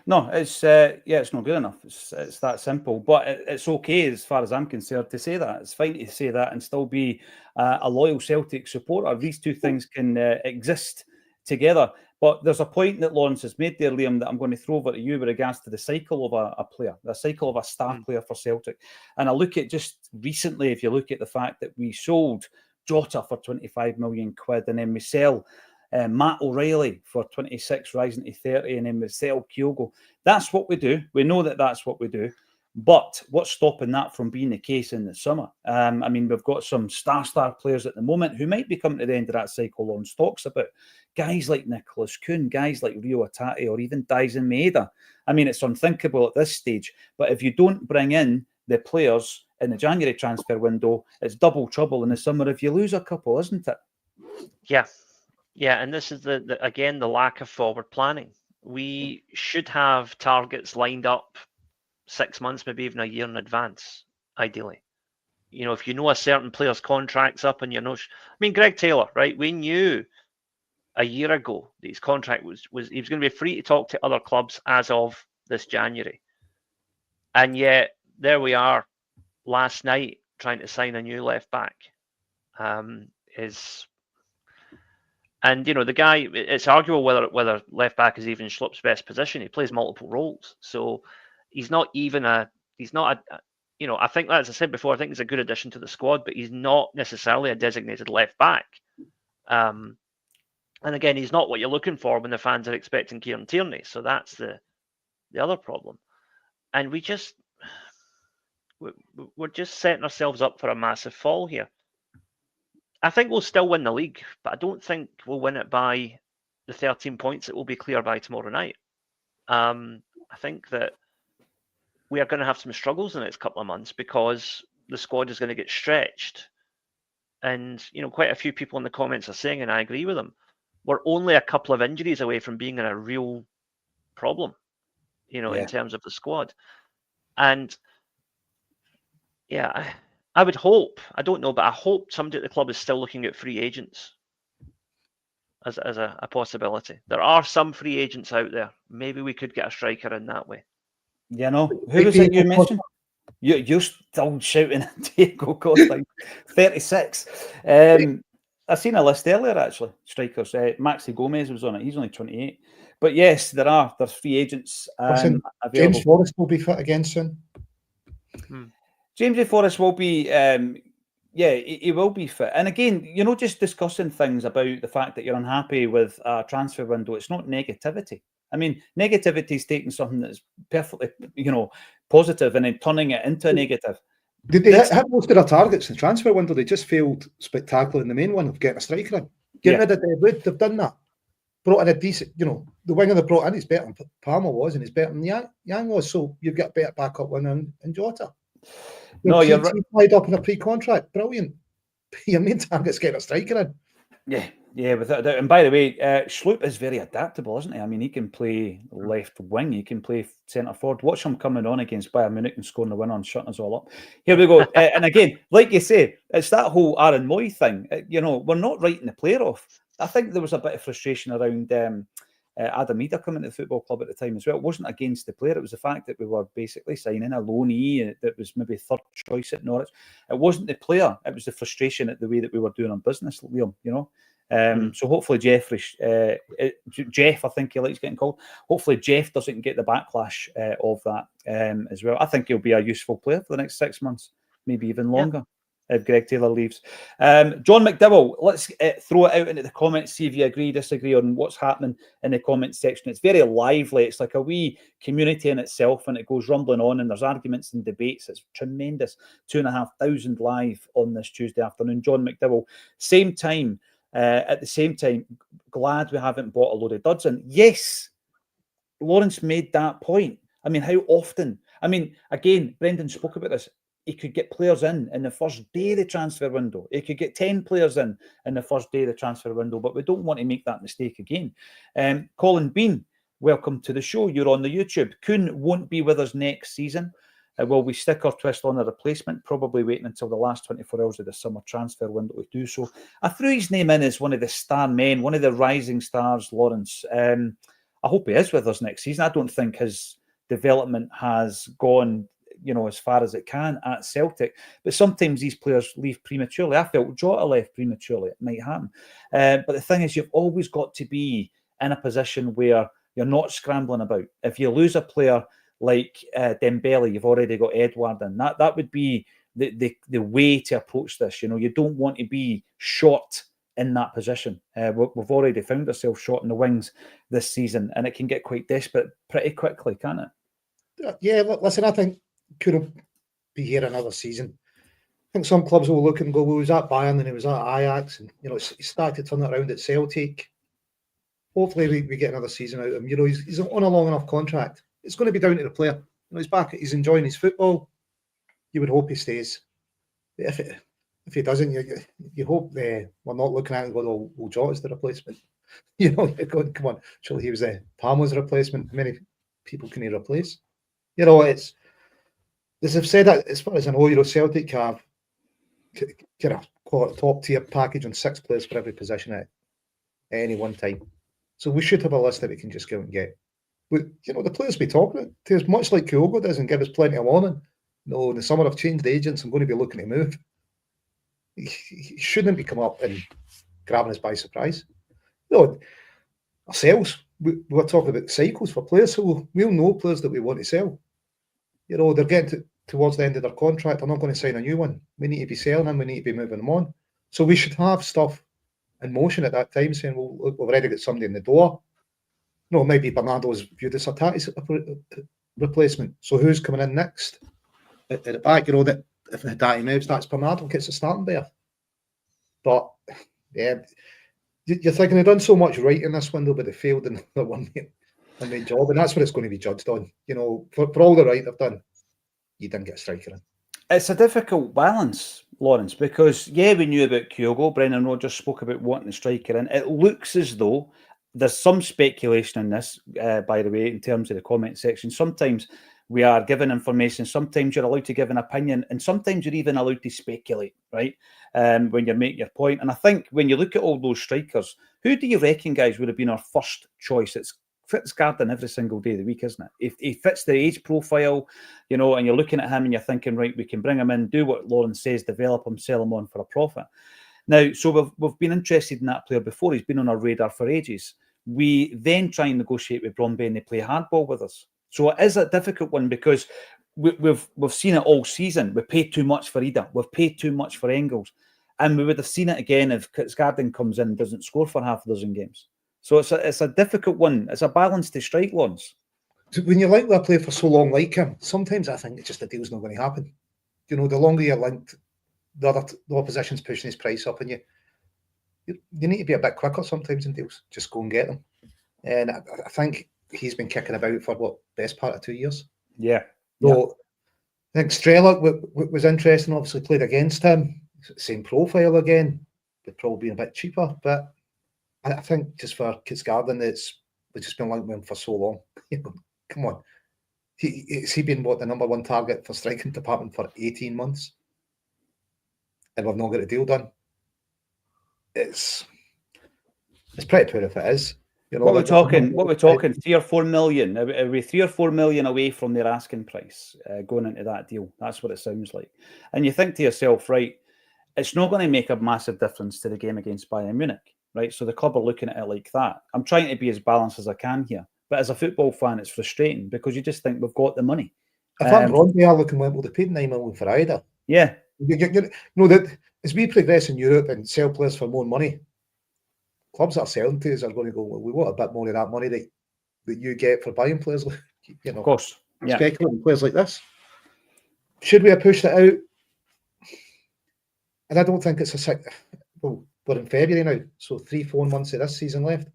No, it's it's not good enough. It's that simple. But it's okay as far as I'm concerned to say that. It's fine to say that and still be a loyal Celtic supporter. These two things can exist together. But there's a point that Lawrence has made there, Liam, that I'm going to throw over to you with regards to the cycle of a player, the cycle of a star player for Celtic. And I look at just recently, if you look at the fact that we sold Jota for 25 million quid, and then we sell Matt O'Reilly for 26, rising to 30, and then we sell Kyogo. That's what we do. We know that that's what we do. But what's stopping that from being the case in the summer? I mean, we've got some star players at the moment who might be coming to the end of that cycle Lawrence talks about. Guys like Nicholas Kuhn, guys like Rio Atati, or even Daisen Maeda. I mean, it's unthinkable at this stage. But if you don't bring in the players in the January transfer window, it's double trouble in the summer if you lose a couple, isn't it? Yeah. Yeah, and this is again the lack of forward planning. We should have targets lined up 6 months, maybe even a year in advance, ideally. You know, if you know a certain player's contract's up and you're not... I mean, Greg Taylor, right? We knew a year ago that his contract was he was going to be free to talk to other clubs as of this January. And yet, there we are last night trying to sign a new left back. And, you know, the guy, it's arguable whether left back is even Schlupp's best position. He plays multiple roles. So he's not a, you know, I think, as I said before, I think he's a good addition to the squad, but he's not necessarily a designated left back. And again, he's not what you're looking for when the fans are expecting Kieran Tierney. So that's the other problem. And we're just setting ourselves up for a massive fall here. I think we'll still win the league, but I don't think we'll win it by the 13 points that will be clear by tomorrow night. I think that we are going to have some struggles in the next couple of months because the squad is going to get stretched. And, you know, quite a few people in the comments are saying, and I agree with them, we're only a couple of injuries away from being in a real problem, you know, in terms of the squad. And yeah, I would hope, I don't know, but I hope somebody at the club is still looking at free agents as a possibility. There are some free agents out there. Maybe we could get a striker in that way. You know, who was it you mentioned? You're still shouting Diego Costa, 36. I seen a list earlier, actually, strikers. Maxi Gomez was on it. He's only 28. But yes, there's free agents available. James Forrest will be fit again soon. James Forrest will be, he will be fit. And again, you know, just discussing things about the fact that you're unhappy with a transfer window, it's not negativity. I mean, negativity is taking something that's perfectly, you know, positive and then turning it into a negative. Did they hit most of their targets in the transfer window? They just failed spectacularly in the main one of getting a striker in. Getting rid of Dave Wood, they've done that. Brought in a decent, you know, the winger they brought in is better than Palmer was, and he's better than Yang was. So you've got a better backup winger in Jota. No, you're right. Tied up in a pre-contract. Brilliant. Your main target's getting a striker in. Yeah, without a doubt. And by the way, Schlupp is very adaptable, isn't he? I mean, he can play left wing. He can play centre forward. Watch him coming on against Bayern Munich and scoring the win on, shutting us all up. Here we go. And again, like you say, it's that whole Aaron Moy thing. You know, we're not writing the player off. I think there was a bit of frustration around Adam Ida coming to the football club at the time as well. It wasn't against the player. It was the fact that we were basically signing a loanee that was maybe third choice at Norwich. It wasn't the player. It was the frustration at the way that we were doing our business, Liam, you know. So hopefully Jeff, I think he likes getting called. Hopefully Jeff doesn't get the backlash of that as well. I think he'll be a useful player for the next 6 months, maybe even longer. If Greg Taylor leaves. John McDowell, let's throw it out into the comments, see if you agree, disagree on what's happening in the comments section. It's very lively. It's like a wee community in itself, and it goes rumbling on, and there's arguments and debates. It's tremendous. 2,500 live on this Tuesday afternoon. John McDowell, at the same time, glad we haven't bought a load of duds in. Yes, Lawrence made that point. I mean, how often? I mean, again, Brendan spoke about this. He could get players in the first day of the transfer window. He could get 10 players in the first day of the transfer window, but we don't want to make that mistake again. Colin Bean, welcome to the show. You're on the YouTube. Kuhn won't be with us next season. Will we stick or twist on a replacement? Probably waiting until the last 24 hours of the summer transfer window to do so. I threw his name in as one of the star men, one of the rising stars, Lawrence. I hope he is with us next season. I don't think his development has gone, you know, as far as it can at Celtic, but sometimes these players leave prematurely. I felt Jota left prematurely. It might happen, but the thing is, you've always got to be in a position where you're not scrambling about. If you lose a player like Dembele, you've already got Edouard in. That would be the way to approach this. You know, you don't want to be short in that position. We've already found ourselves short in the wings this season, and it can get quite desperate pretty quickly, can't it? Yeah, listen, I think couldn't be here another season. I think some clubs will look and go, well, he was at Bayern and he was at Ajax, and he started to turn it around at Celtic. Hopefully we get another season out of him. He's on a long enough contract. It's going to be down to the player. He's back. He's enjoying his football. You would hope he stays. If he doesn't, you hope we're not looking at it and going, oh, well, Jota's the replacement. You're going, come on, surely he was Palmer's replacement. How many people can he replace? It's, as I've said, as far as I know, Celtic have kind of call it top tier package on 6 players for every position at any one time. So we should have a list that we can just go and get. But, the players we talk about, as much like Kyogo does and give us plenty of warning. No, in the summer I've changed agents. I'm going to be looking to move. He shouldn't be coming up and grabbing us by surprise. Ourselves, we're talking about cycles for players, so we'll know players that we want to sell. They're getting towards the end of their contract. They're not going to sign a new one. We need to be selling them. We need to be moving them on. So we should have stuff in motion at that time, saying, well, look, we've already got somebody in the door. Maybe Bernardo's viewed as a Tati replacement. So who's coming in next? At the back, that if Tati moves, that's Bernardo gets a starting there. But, yeah, you're thinking they've done so much right in this window, but they failed in the one main job, and that's what it's going to be judged on. For all the right they've done, you didn't get a striker in. It's a difficult balance, Lawrence, because, we knew about Kyogo. Brendan Rodgers spoke about wanting a striker in. It looks as though there's some speculation in this, by the way, in terms of the comment section. Sometimes we are given information, sometimes you're allowed to give an opinion, and sometimes you're even allowed to speculate, right, when you're making your point. And I think when you look at all those strikers, who do you reckon, guys, would have been our first choice? It's Fitzgarden every single day of the week, isn't it? If he fits the age profile, and you're looking at him and you're thinking, right, we can bring him in, do what Lawrence says, develop him, sell him on for a profit. Now, so we've been interested in that player before. He's been on our radar for ages. We then try and negotiate with Bromby and they play hardball with us. So it is a difficult one because we've seen it all season. We paid too much for Ida. We've paid too much for Engels. And we would have seen it again if Fitzgarden comes in and doesn't score for half a dozen games. So it's a difficult one. It's a balance to strike, Lawrence. When you're linked with a player for so long like him, sometimes I think it's just the deal's not going to happen. The longer you're linked, the opposition's pushing his price up, and you need to be a bit quicker sometimes in deals. Just go and get them. And I think he's been kicking about for best part of 2 years. Yeah. So I think Strelak was interesting. Obviously played against him. Same profile again, but probably being a bit cheaper. But I think just for Fitzgarden, we've just been linked with him for so long. Come on. Has he been the number one target for striking department for 18 months? And we've not got a deal done. It's pretty poor if it is. What we're talking, 3 or 4 million. Are we 3 or 4 million away from their asking price going into that deal? That's what it sounds like. And you think to yourself, right, it's not going to make a massive difference to the game against Bayern Munich, right? So the club are looking at it like that. I'm trying to be as balanced as I can here. But as a football fan, it's frustrating because you just think we've got the money. If I'm wrong, they are looking well, they paid 9 million for Ida. Yeah. That as we progress in Europe and sell players for more money, clubs that are selling to us are going to go, well, we want a bit more of that money that you get for buying players. Of course. Yeah. Speculating players like this. Should we have pushed it out? And I don't think it's well, we're in February now, so 3-4 months of this season left.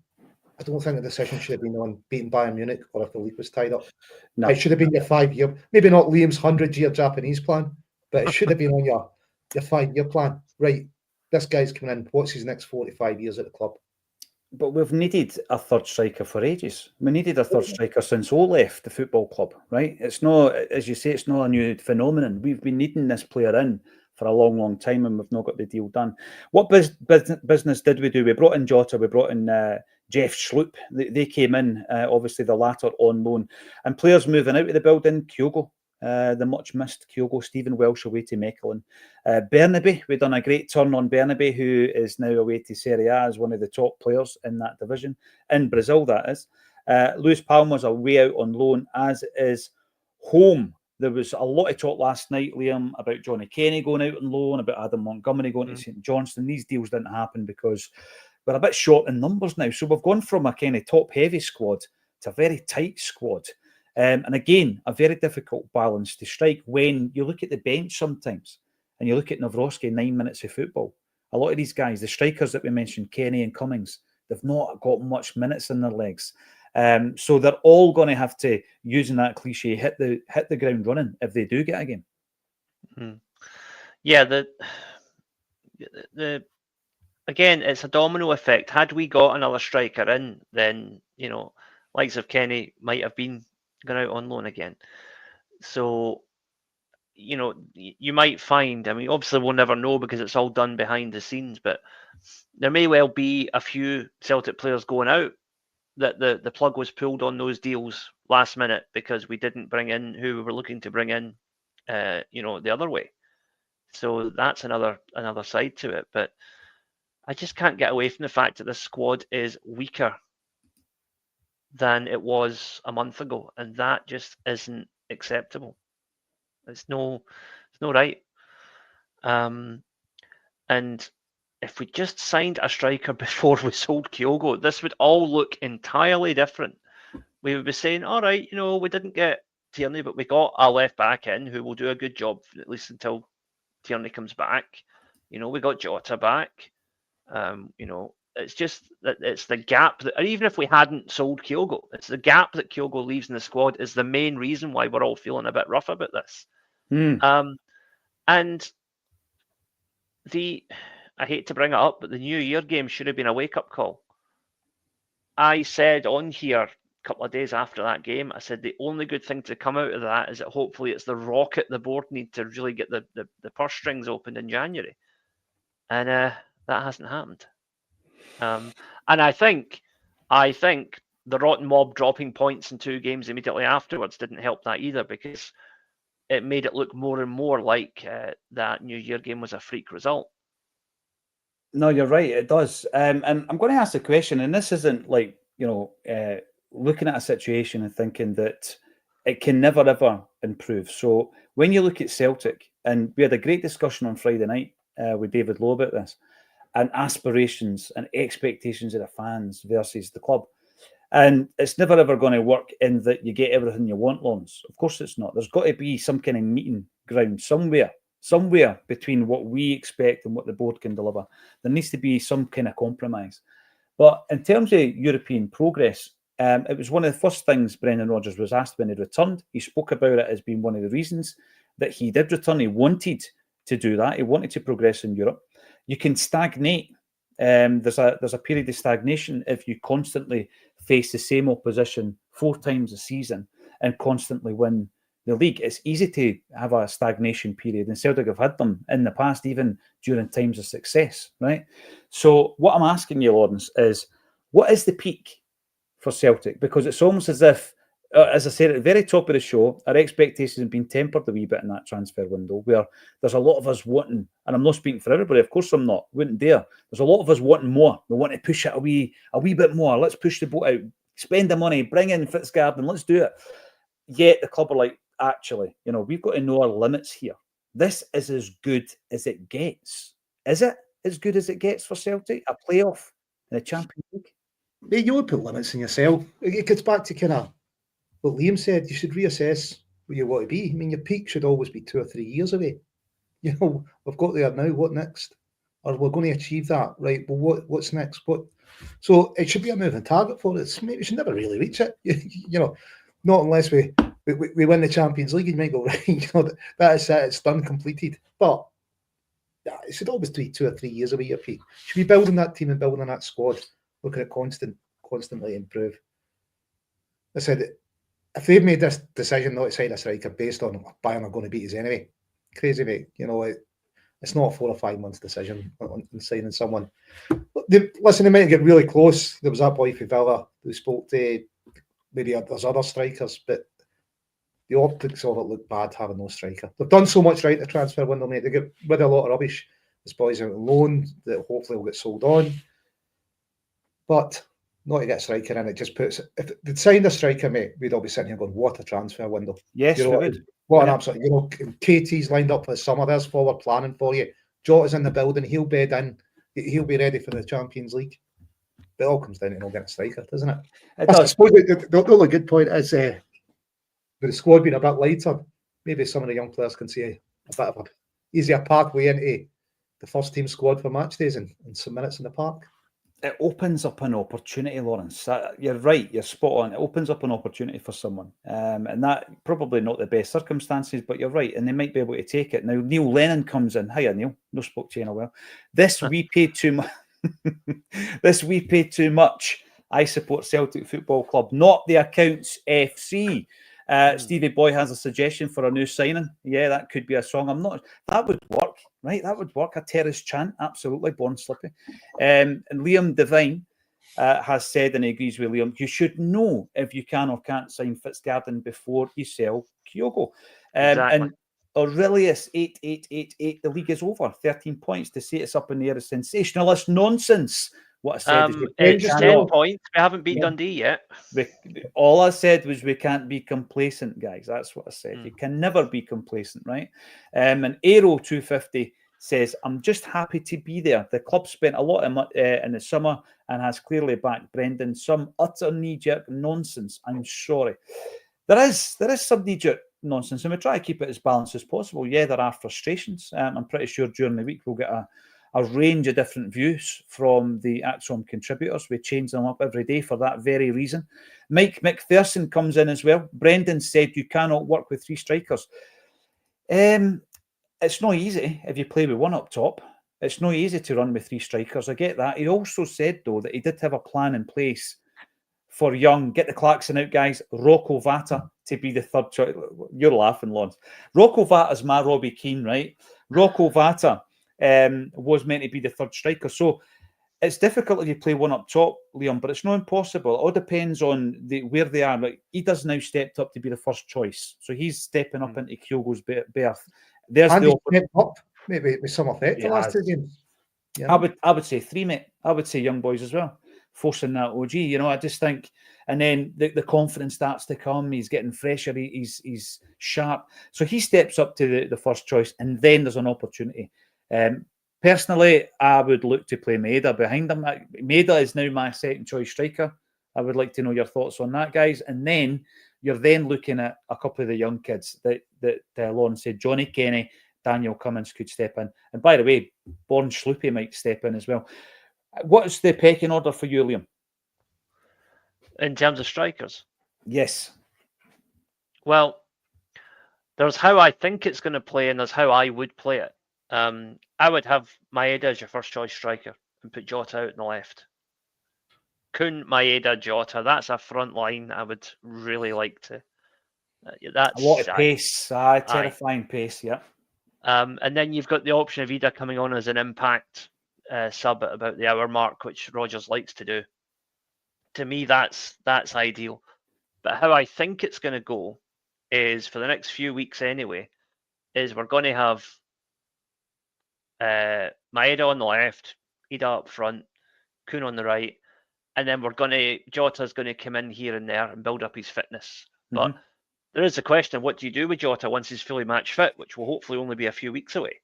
I don't think the decision should have been on beating Bayern Munich or if the league was tied up. No. It should have been your 5-year, maybe not Liam's 100-year Japanese plan, but it should have been on your 5-year plan. Right, this guy's coming in. What's his next 45 years at the club? But we've needed a third striker for ages. We needed a third striker since O left the football club, right? It's not, as you say, it's not a new phenomenon. We've been needing this player in for a long, long time, and we've not got the deal done. What business did we do? We brought in Jota, we brought in Jeff Schlupp. They came in, obviously the latter on loan. And players moving out of the building, Kyogo, the much missed Kyogo, Stephen Welsh away to Mechelen. Bernabe, we've done a great turn on Bernabe, who is now away to Serie A as one of the top players in that division, in Brazil that is. Luis Palma's away out on loan, as is Home. There was a lot of talk last night, Liam, about Johnny Kenny going out on loan, about Adam Montgomery going to St Johnstone. These deals didn't happen because we're a bit short in numbers now. So we've gone from a kind of top-heavy squad to a very tight squad. And again, a very difficult balance to strike when you look at the bench sometimes and you look at Nawrocki, 9 minutes of football. A lot of these guys, the strikers that we mentioned, Kenny and Cummings, they've not got much minutes in their legs. So they're all going to have to, using that cliche, hit the ground running if they do get a game. Yeah, the again, it's a domino effect. Had we got another striker in, then likes of Kenny might have been gone out on loan again. So you might find. I mean, obviously we'll never know because it's all done behind the scenes, but there may well be a few Celtic players going out that the plug was pulled on those deals last minute because we didn't bring in who we were looking to bring in, the other way. So that's another side to it. But I just can't get away from the fact that this squad is weaker than it was a month ago, and that just isn't acceptable. It's no right. And if we just signed a striker before we sold Kyogo, this would all look entirely different. We would be saying, all right, we didn't get Tierney, but we got a left back in who will do a good job, at least until Tierney comes back. We got Jota back. It's just that it's the gap that, even if we hadn't sold Kyogo, it's the gap that Kyogo leaves in the squad is the main reason why we're all feeling a bit rough about this. And I hate to bring it up, but the New Year game should have been a wake-up call. I said on here a couple of days after that game, I said the only good thing to come out of that is that hopefully it's the rocket the board need to really get the purse strings opened in January. And that hasn't happened. And I think the Rotten Mob dropping points in 2 games immediately afterwards didn't help that either, because it made it look more and more like that New Year game was a freak result. No, you're right. It does. And I'm going to ask the question, and this isn't like, looking at a situation and thinking that it can never, ever improve. So when you look at Celtic, and we had a great discussion on Friday night with David Lowe about this, and aspirations and expectations of the fans versus the club. And it's never, ever going to work in that you get everything you want, Lawrence. Of course it's not. There's got to be some kind of meeting ground somewhere between what we expect and what the board can deliver. There needs to be some kind of compromise. But in terms of European progress, it was one of the first things Brendan Rodgers was asked when he returned. He spoke about it as being one of the reasons that he did return. He wanted to do that. He wanted to progress in Europe. You can stagnate. There's a period of stagnation if you constantly face the same opposition 4 times a season and constantly win the league. It's easy to have a stagnation period, and Celtic have had them in the past, even during times of success, right? So what I'm asking you, Lawrence, is what is the peak for Celtic? Because it's almost as if, as I said at the very top of the show, our expectations have been tempered a wee bit in that transfer window, where there's a lot of us wanting, and I'm not speaking for everybody, of course I'm not, wouldn't dare. There's a lot of us wanting more. We want to push it a wee bit more. Let's push the boat out, spend the money, bring in Fitzgerald, let's do it. Yet the club are like, actually, we've got to know our limits here. This is as good as it gets. Is it as good as it gets for Celtic? A playoff in the Champions League? Mate, you would put limits in yourself. It gets back to kind of what Liam said. You should reassess where you want to be. I mean, your peak should always be 2 or 3 years away. We've got there now. What next? Or we're going to achieve that, right? Well, what's next? So it should be a moving target for us. Maybe we should never really reach it. Not unless we win the Champions League. You might go, right, that is it. It's done, completed. But yeah, it should always be 2 or 3 years away your peak. You should be building that team and building that squad, looking at constantly improve. I said, if they've made this decision not to sign a striker based on Bayern are going to beat us anyway, crazy, mate. It's not a 4 or 5 months decision on signing someone. Listen, they might get really close. There was that boy for Villa who spoke to, maybe there's other strikers, but the optics of it look bad having no striker. They've done so much right in the transfer window, mate. They get rid of a lot of rubbish. This boy's out on loan that hopefully will get sold on. But not to get a striker in, it just puts, if they'd signed a striker, mate, we'd all be sitting here going, what a transfer window. Yes, we would. What an absolute, KT's lined up for the summer, there's forward planning for you. Jota's in the building, he'll bed in, he'll be ready for the Champions League. But it all comes down to not getting a striker, doesn't it? It does. I suppose the only good point is with the squad being a bit lighter, maybe some of the young players can see a bit of an easier pathway into the first team squad for match days and some minutes in the park. It opens up an opportunity, Lawrence. You're right, you're spot on. It opens up an opportunity for someone. And that probably not the best circumstances, but you're right. And they might be able to take it. Now, Neil Lennon comes in. Hiya, Neil. No spoke to you in a while. This we pay too much. This we pay too much. I support Celtic Football Club, not the Accounts FC. Stevie Boy has a suggestion for a new signing. Yeah, that could be a song. That would work, right? That would work. A terrace chant, absolutely. Born Slippy. And Liam Devine has said, and he agrees with Liam, you should know if you can or can't sign Fitzgarden before you sell Kyogo. Exactly. And Aurelius 8888, the league is over. 13 points. To say it's up in the air is sensationalist nonsense. What I said is it's 10 points. We haven't beat Dundee yet. All I said was we can't be complacent, guys. That's what I said. You can never be complacent, right? And Aero 250 says, I'm just happy to be there. The club spent a lot in the summer and has clearly backed Brendan. Some utter knee-jerk nonsense. I'm sorry. There is some knee-jerk nonsense, and we try to keep it as balanced as possible. Yeah, there are frustrations. I'm pretty sure during the week we'll get a range of different views from the Acsom contributors. We change them up every day for that very reason. Mike McPherson comes in as well. Brendan said you cannot work with three strikers. It's not easy if you play with one up top. It's not easy to run with three strikers. I get that. He also said, though, that he did have a plan in place for young, get the Clarkson out, guys, Rocco Vata to be the third choice. You're laughing, Lawrence. Rocco Vata's my Robbie Keane, right? Rocco Vata was meant to be the third striker. So it's difficult if you play one up top, Liam, but it's not impossible. It all depends on where they are. Like, he does now stepped up to be the first choice. So he's stepping up into Kyogo's berth. There's and the stepped up, maybe with some effect the last 2 games. Yeah. I would say three, mate. I would say young boys as well. Forcing that OG, I just think, and then the confidence starts to come. He's getting fresher. He's sharp. So he steps up to the first choice, and then there's an opportunity. Personally, I would look to play Maeda behind him. Maeda is now my second choice striker. I would like to know your thoughts on that, guys. And then you're then looking at a couple of the young kids that Lawrence said. Johnny Kenny, Daniel Cummins could step in. And by the way, Born Sloopy might step in as well. What's the pecking order for you, Liam? In terms of strikers? Yes. Well, there's how I think it's going to play and there's how I would play it. I would have Maeda as your first choice striker and put Jota out on the left. Kun, Maeda, Jota, that's a front line I would really like to. That's a lot of pace, terrifying pace, yeah. And then you've got the option of Ida coming on as an impact sub at about the hour mark, which Rodgers likes to do. To me, that's ideal. But how I think it's going to go is, for the next few weeks anyway, is we're going to have Maeda on the left, Ida up front, Kun on the right, and then Jota's going to come in here and there and build up his fitness. But there is a question of what do you do with Jota once he's fully match fit, which will hopefully only be a few weeks away.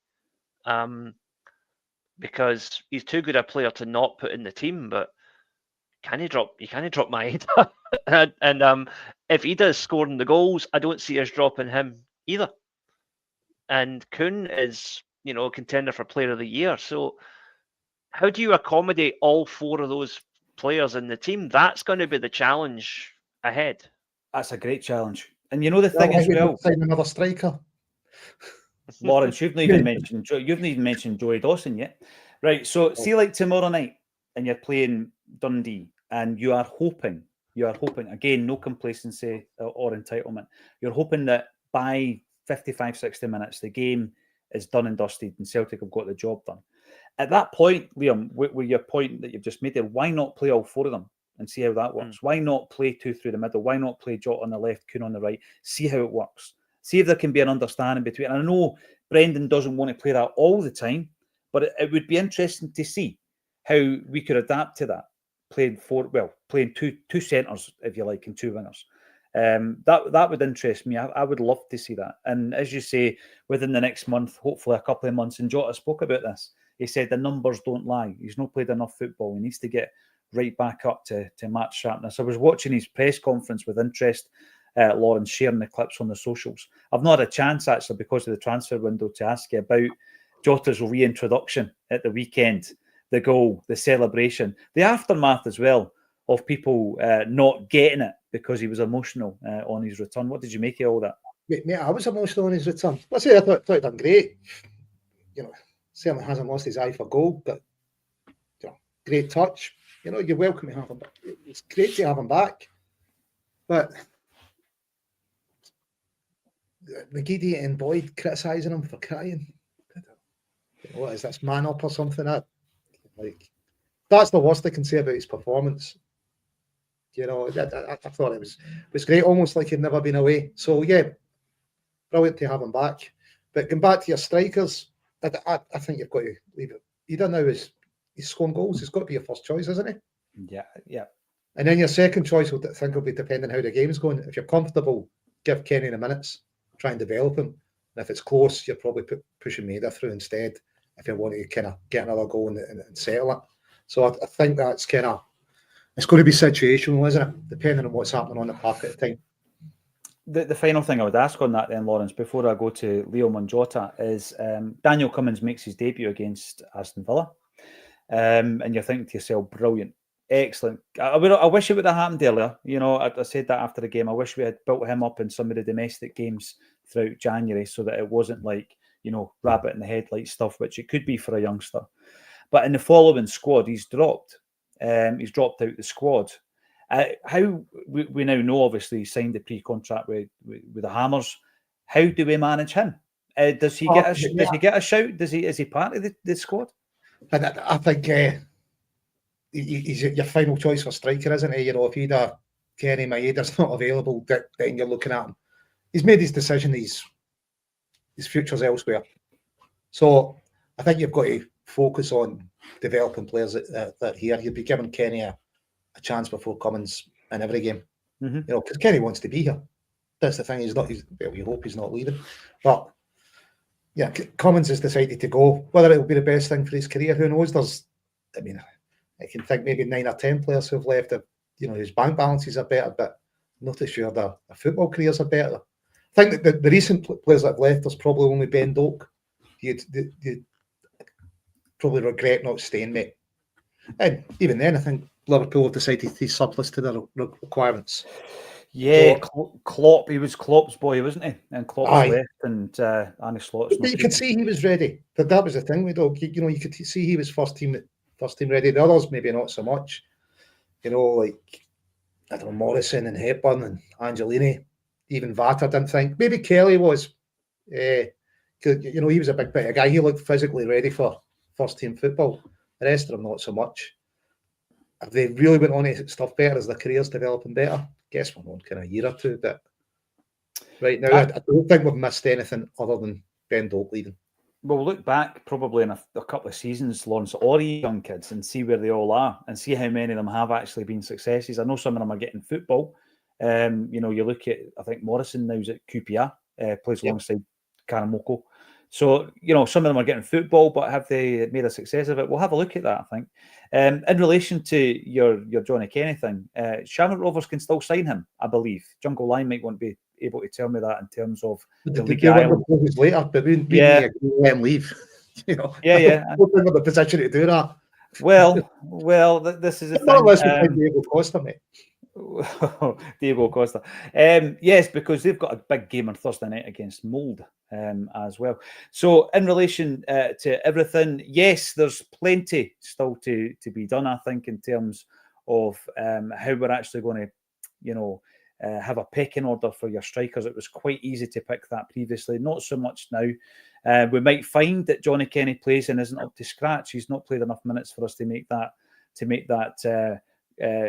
Because he's too good a player to not put in the team, but you can't drop Maeda. and if Ida's scoring the goals, I don't see us dropping him either. And Kun is, a contender for player of the year. So how do you accommodate all four of those players in the team? That's going to be the challenge ahead. That's a great challenge. And the thing as well, sign another striker. Lawrence, you've not even mentioned Joey Dawson yet, right? So see, like tomorrow night, and you're playing Dundee, and you are hoping again, no complacency or entitlement. You're hoping that by 55, 60 minutes, the game is done and dusted, and Celtic have got the job done. At that point, Liam, with your point that you've just made there, why not play all four of them and see how that works? Why not play two through the middle? Why not play Jota on the left, Kun on the right? See how it works. See if there can be an understanding between. And I know Brendan doesn't want to play that all the time, but it would be interesting to see how we could adapt to that. Playing two centres, if you like, and two wingers. That would interest me. I would love to see that. And as you say, within the next month, hopefully a couple of months, and Jota spoke about this. He said the numbers don't lie. He's not played enough football. He needs to get right back up to match sharpness. I was watching his press conference with interest. Lawrence, sharing the clips on the socials. I've not had a chance, actually, because of the transfer window, to ask you about Jota's reintroduction at the weekend, the goal, the celebration, the aftermath as well of people not getting it because he was emotional on his return. What did you make of all that? Mate, I was emotional on his return. I thought he done great. Certainly hasn't lost his eye for goal, but great touch. You're welcome to have him back. It's great to have him back. But McGeady and Boyd criticising him for crying. What is this, man up or something? That's the worst I can say about his performance. I thought it was great, almost like he'd never been away. So yeah, brilliant to have him back. But going back to your strikers, I think you've got to leave it. Either now he's scoring goals. He's got to be your first choice, isn't he? Yeah. And then your second choice will be depending how the game's going. If you're comfortable, give Kenny the minutes, try and develop him. And if it's close, you're probably pushing Maida through instead. If you want to kind of get another goal and settle it. So I think that's it's going to be situational, isn't it? Depending on what's happening on the park at the time. The final thing I would ask on that then, Lawrence, before I go to Leo Jota, is Daniel Cummins makes his debut against Aston Villa. And you're thinking to yourself, brilliant, excellent. I wish it would have happened earlier. I said that after the game. I wish we had built him up in some of the domestic games throughout January so that it wasn't like, rabbit in the headlight stuff, which it could be for a youngster. But in the following squad, he's dropped. He's dropped out the squad. How we now know, obviously, he signed a pre-contract with the Hammers. How do we manage him? Does he get a shout? Is he part of the squad? I think he's your final choice for striker, isn't he? If either Kenny Maeda's not available, then you're looking at him. He's made his decision. His future's elsewhere. So I think you've got to focus on developing players that are here. You'd be giving Kenny a chance before Cummins in every game. Because Kenny wants to be here. That's the thing. We hope he's not leaving. But yeah, Cummins has decided to go. Whether it will be the best thing for his career, who knows? I can think maybe 9 or 10 players who've left. His bank balances are better, but I'm not too sure their football careers are better. I think that the recent players that have left, there's probably only Ben Doak. You'd probably regret not staying, mate. And even then, I think Liverpool have decided to surplus to their requirements. Yeah, Klopp. He was Klopp's boy, wasn't he? And Klopp's left, and Arne Slot's. You could see he was ready. That was the thing with Doak. You could see he was first team ready. The others maybe not so much. Like I don't know, Morrison and Hepburn and Angelini. Even Vata didn't think. Maybe Kelly was. He was a big bit of guy. He looked physically ready for first team football. The rest of them not so much. If they really went on to stuff better as their careers developing better, guess we're on kind of a year or two. But right now, I don't think we've missed anything other than Ben Doak leaving. We'll look back probably in a couple of seasons, Lawrence, or young kids, and see where they all are and see how many of them have actually been successes. I know some of them are getting football. You look at, I think Morrison now's at QPR, plays alongside Karamoko. So, some of them are getting football, but have they made a success of it? We'll have a look at that, I think. In relation to your Johnny Kenny thing, Shamrock Rovers can still sign him, I believe. Jungle Line might want to be able to tell me that in terms of the League of Ireland. Later, but we let him leave. Yeah. We're in the position to do that. Well, this is a thing. Unless we find Diego Costa, mate. Diego Costa. Yes, because they've got a big game on Thursday night against Mould as well. So in relation to everything, yes, there's plenty still to be done, I think, in terms of how we're actually going to, have a pecking order for your strikers. It was quite easy to pick that previously, not so much now. We might find that Johnny Kenny plays and isn't up to scratch. He's not played enough minutes for us to make that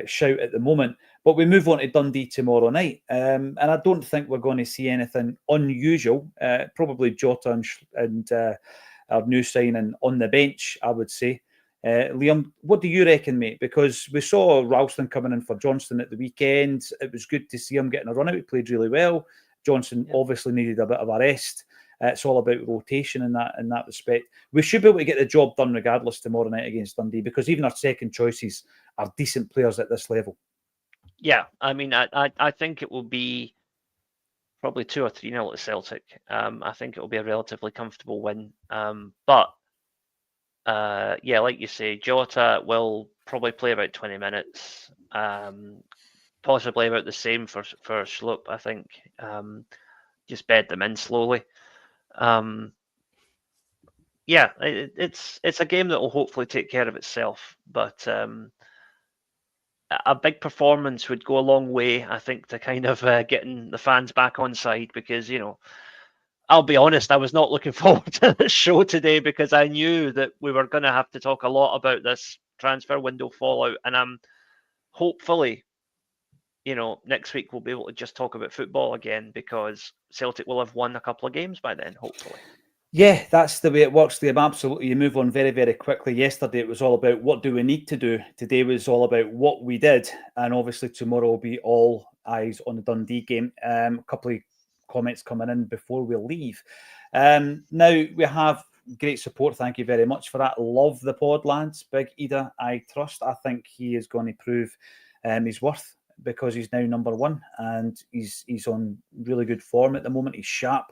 shout at the moment. But we move on to Dundee tomorrow night, and I don't think we're going to see anything unusual. Probably Jota and our new signing on the bench, I would say. Liam, what do you reckon, mate? Because we saw Ralston coming in for Johnston at the weekend. It was good to see him getting a run out. He played really well. Johnson obviously needed a bit of a rest. It's all about rotation in that respect. We should be able to get the job done regardless tomorrow night against Dundee, because even our second choices are decent players at this level. Yeah, I mean, I think it will be probably 2 or 3-0 at Celtic. I think it will be a relatively comfortable win. But yeah, like you say, Jota will probably play about 20 minutes. Possibly about the same for Schlupp, I think. Just bed them in slowly. Yeah, it's a game that will hopefully take care of itself. But a big performance would go a long way, I think, to kind of getting the fans back on side, because, you know, I'll be honest, I was not looking forward to the show today because I knew that we were going to have to talk a lot about this transfer window fallout, and I'm hopefully, you know, next week we'll be able to just talk about football again, because Celtic will have won a couple of games by then, hopefully. Yeah, that's the way it works, Liam. Absolutely. You move on very, very quickly. Yesterday, it was all about what do we need to do. Today was all about what we did. And obviously, tomorrow will be all eyes on the Dundee game. A couple of comments coming in before we leave. Now, we have great support. Thank you very much for that. Love the pod, lads. Big Ida, I trust. I think he is going to prove his worth, because he's now number one and he's on really good form at the moment. He's sharp.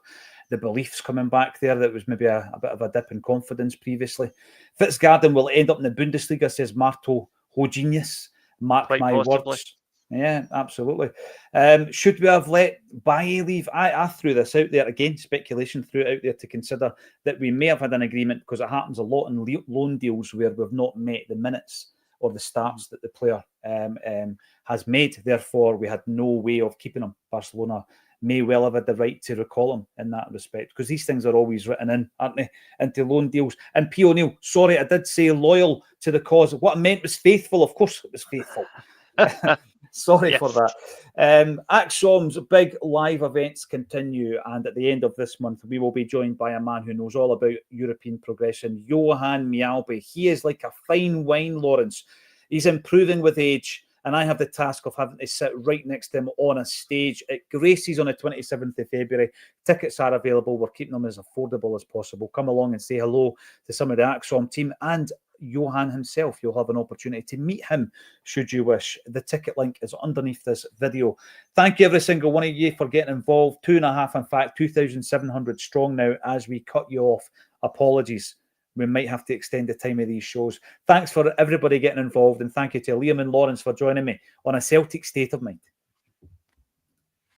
The belief's coming back there. That was maybe a bit of a dip in confidence previously. Fitzgarden will end up in the Bundesliga, says Marto Hogenius. Mark Quite my possibly. words. Yeah, absolutely. Should we have let Bailly leave? I threw this out there again, speculation, threw it out there to consider that we may have had an agreement, because it happens a lot in loan deals where we've not met the minutes or the starts that the player has made. Therefore, we had no way of keeping him. Barcelona may well have had the right to recall him in that respect, because these things are always written in, aren't they, into loan deals. And P. O'Neill, sorry, I did say loyal to the cause. What I meant was faithful. Of course it was faithful. Sorry for that. Acsom's big live events continue, and at the end of this month, we will be joined by a man who knows all about European progression, Johan Mialbe. He is like a fine wine, Lawrence. He's improving with age, and I have the task of having to sit right next to him on a stage at Gracie's on the 27th of February. Tickets are available. We're keeping them as affordable as possible. Come along and say hello to some of the Acsom team and Johan himself. You'll have an opportunity to meet him should you wish. The ticket link is underneath this video. Thank you, every single one of you, for getting involved. 2.5, in fact, 2,700 strong now as we cut you off. Apologies. We might have to extend the time of these shows. Thanks for everybody getting involved, and thank you to Liam and Lawrence for joining me on A Celtic State of Mind.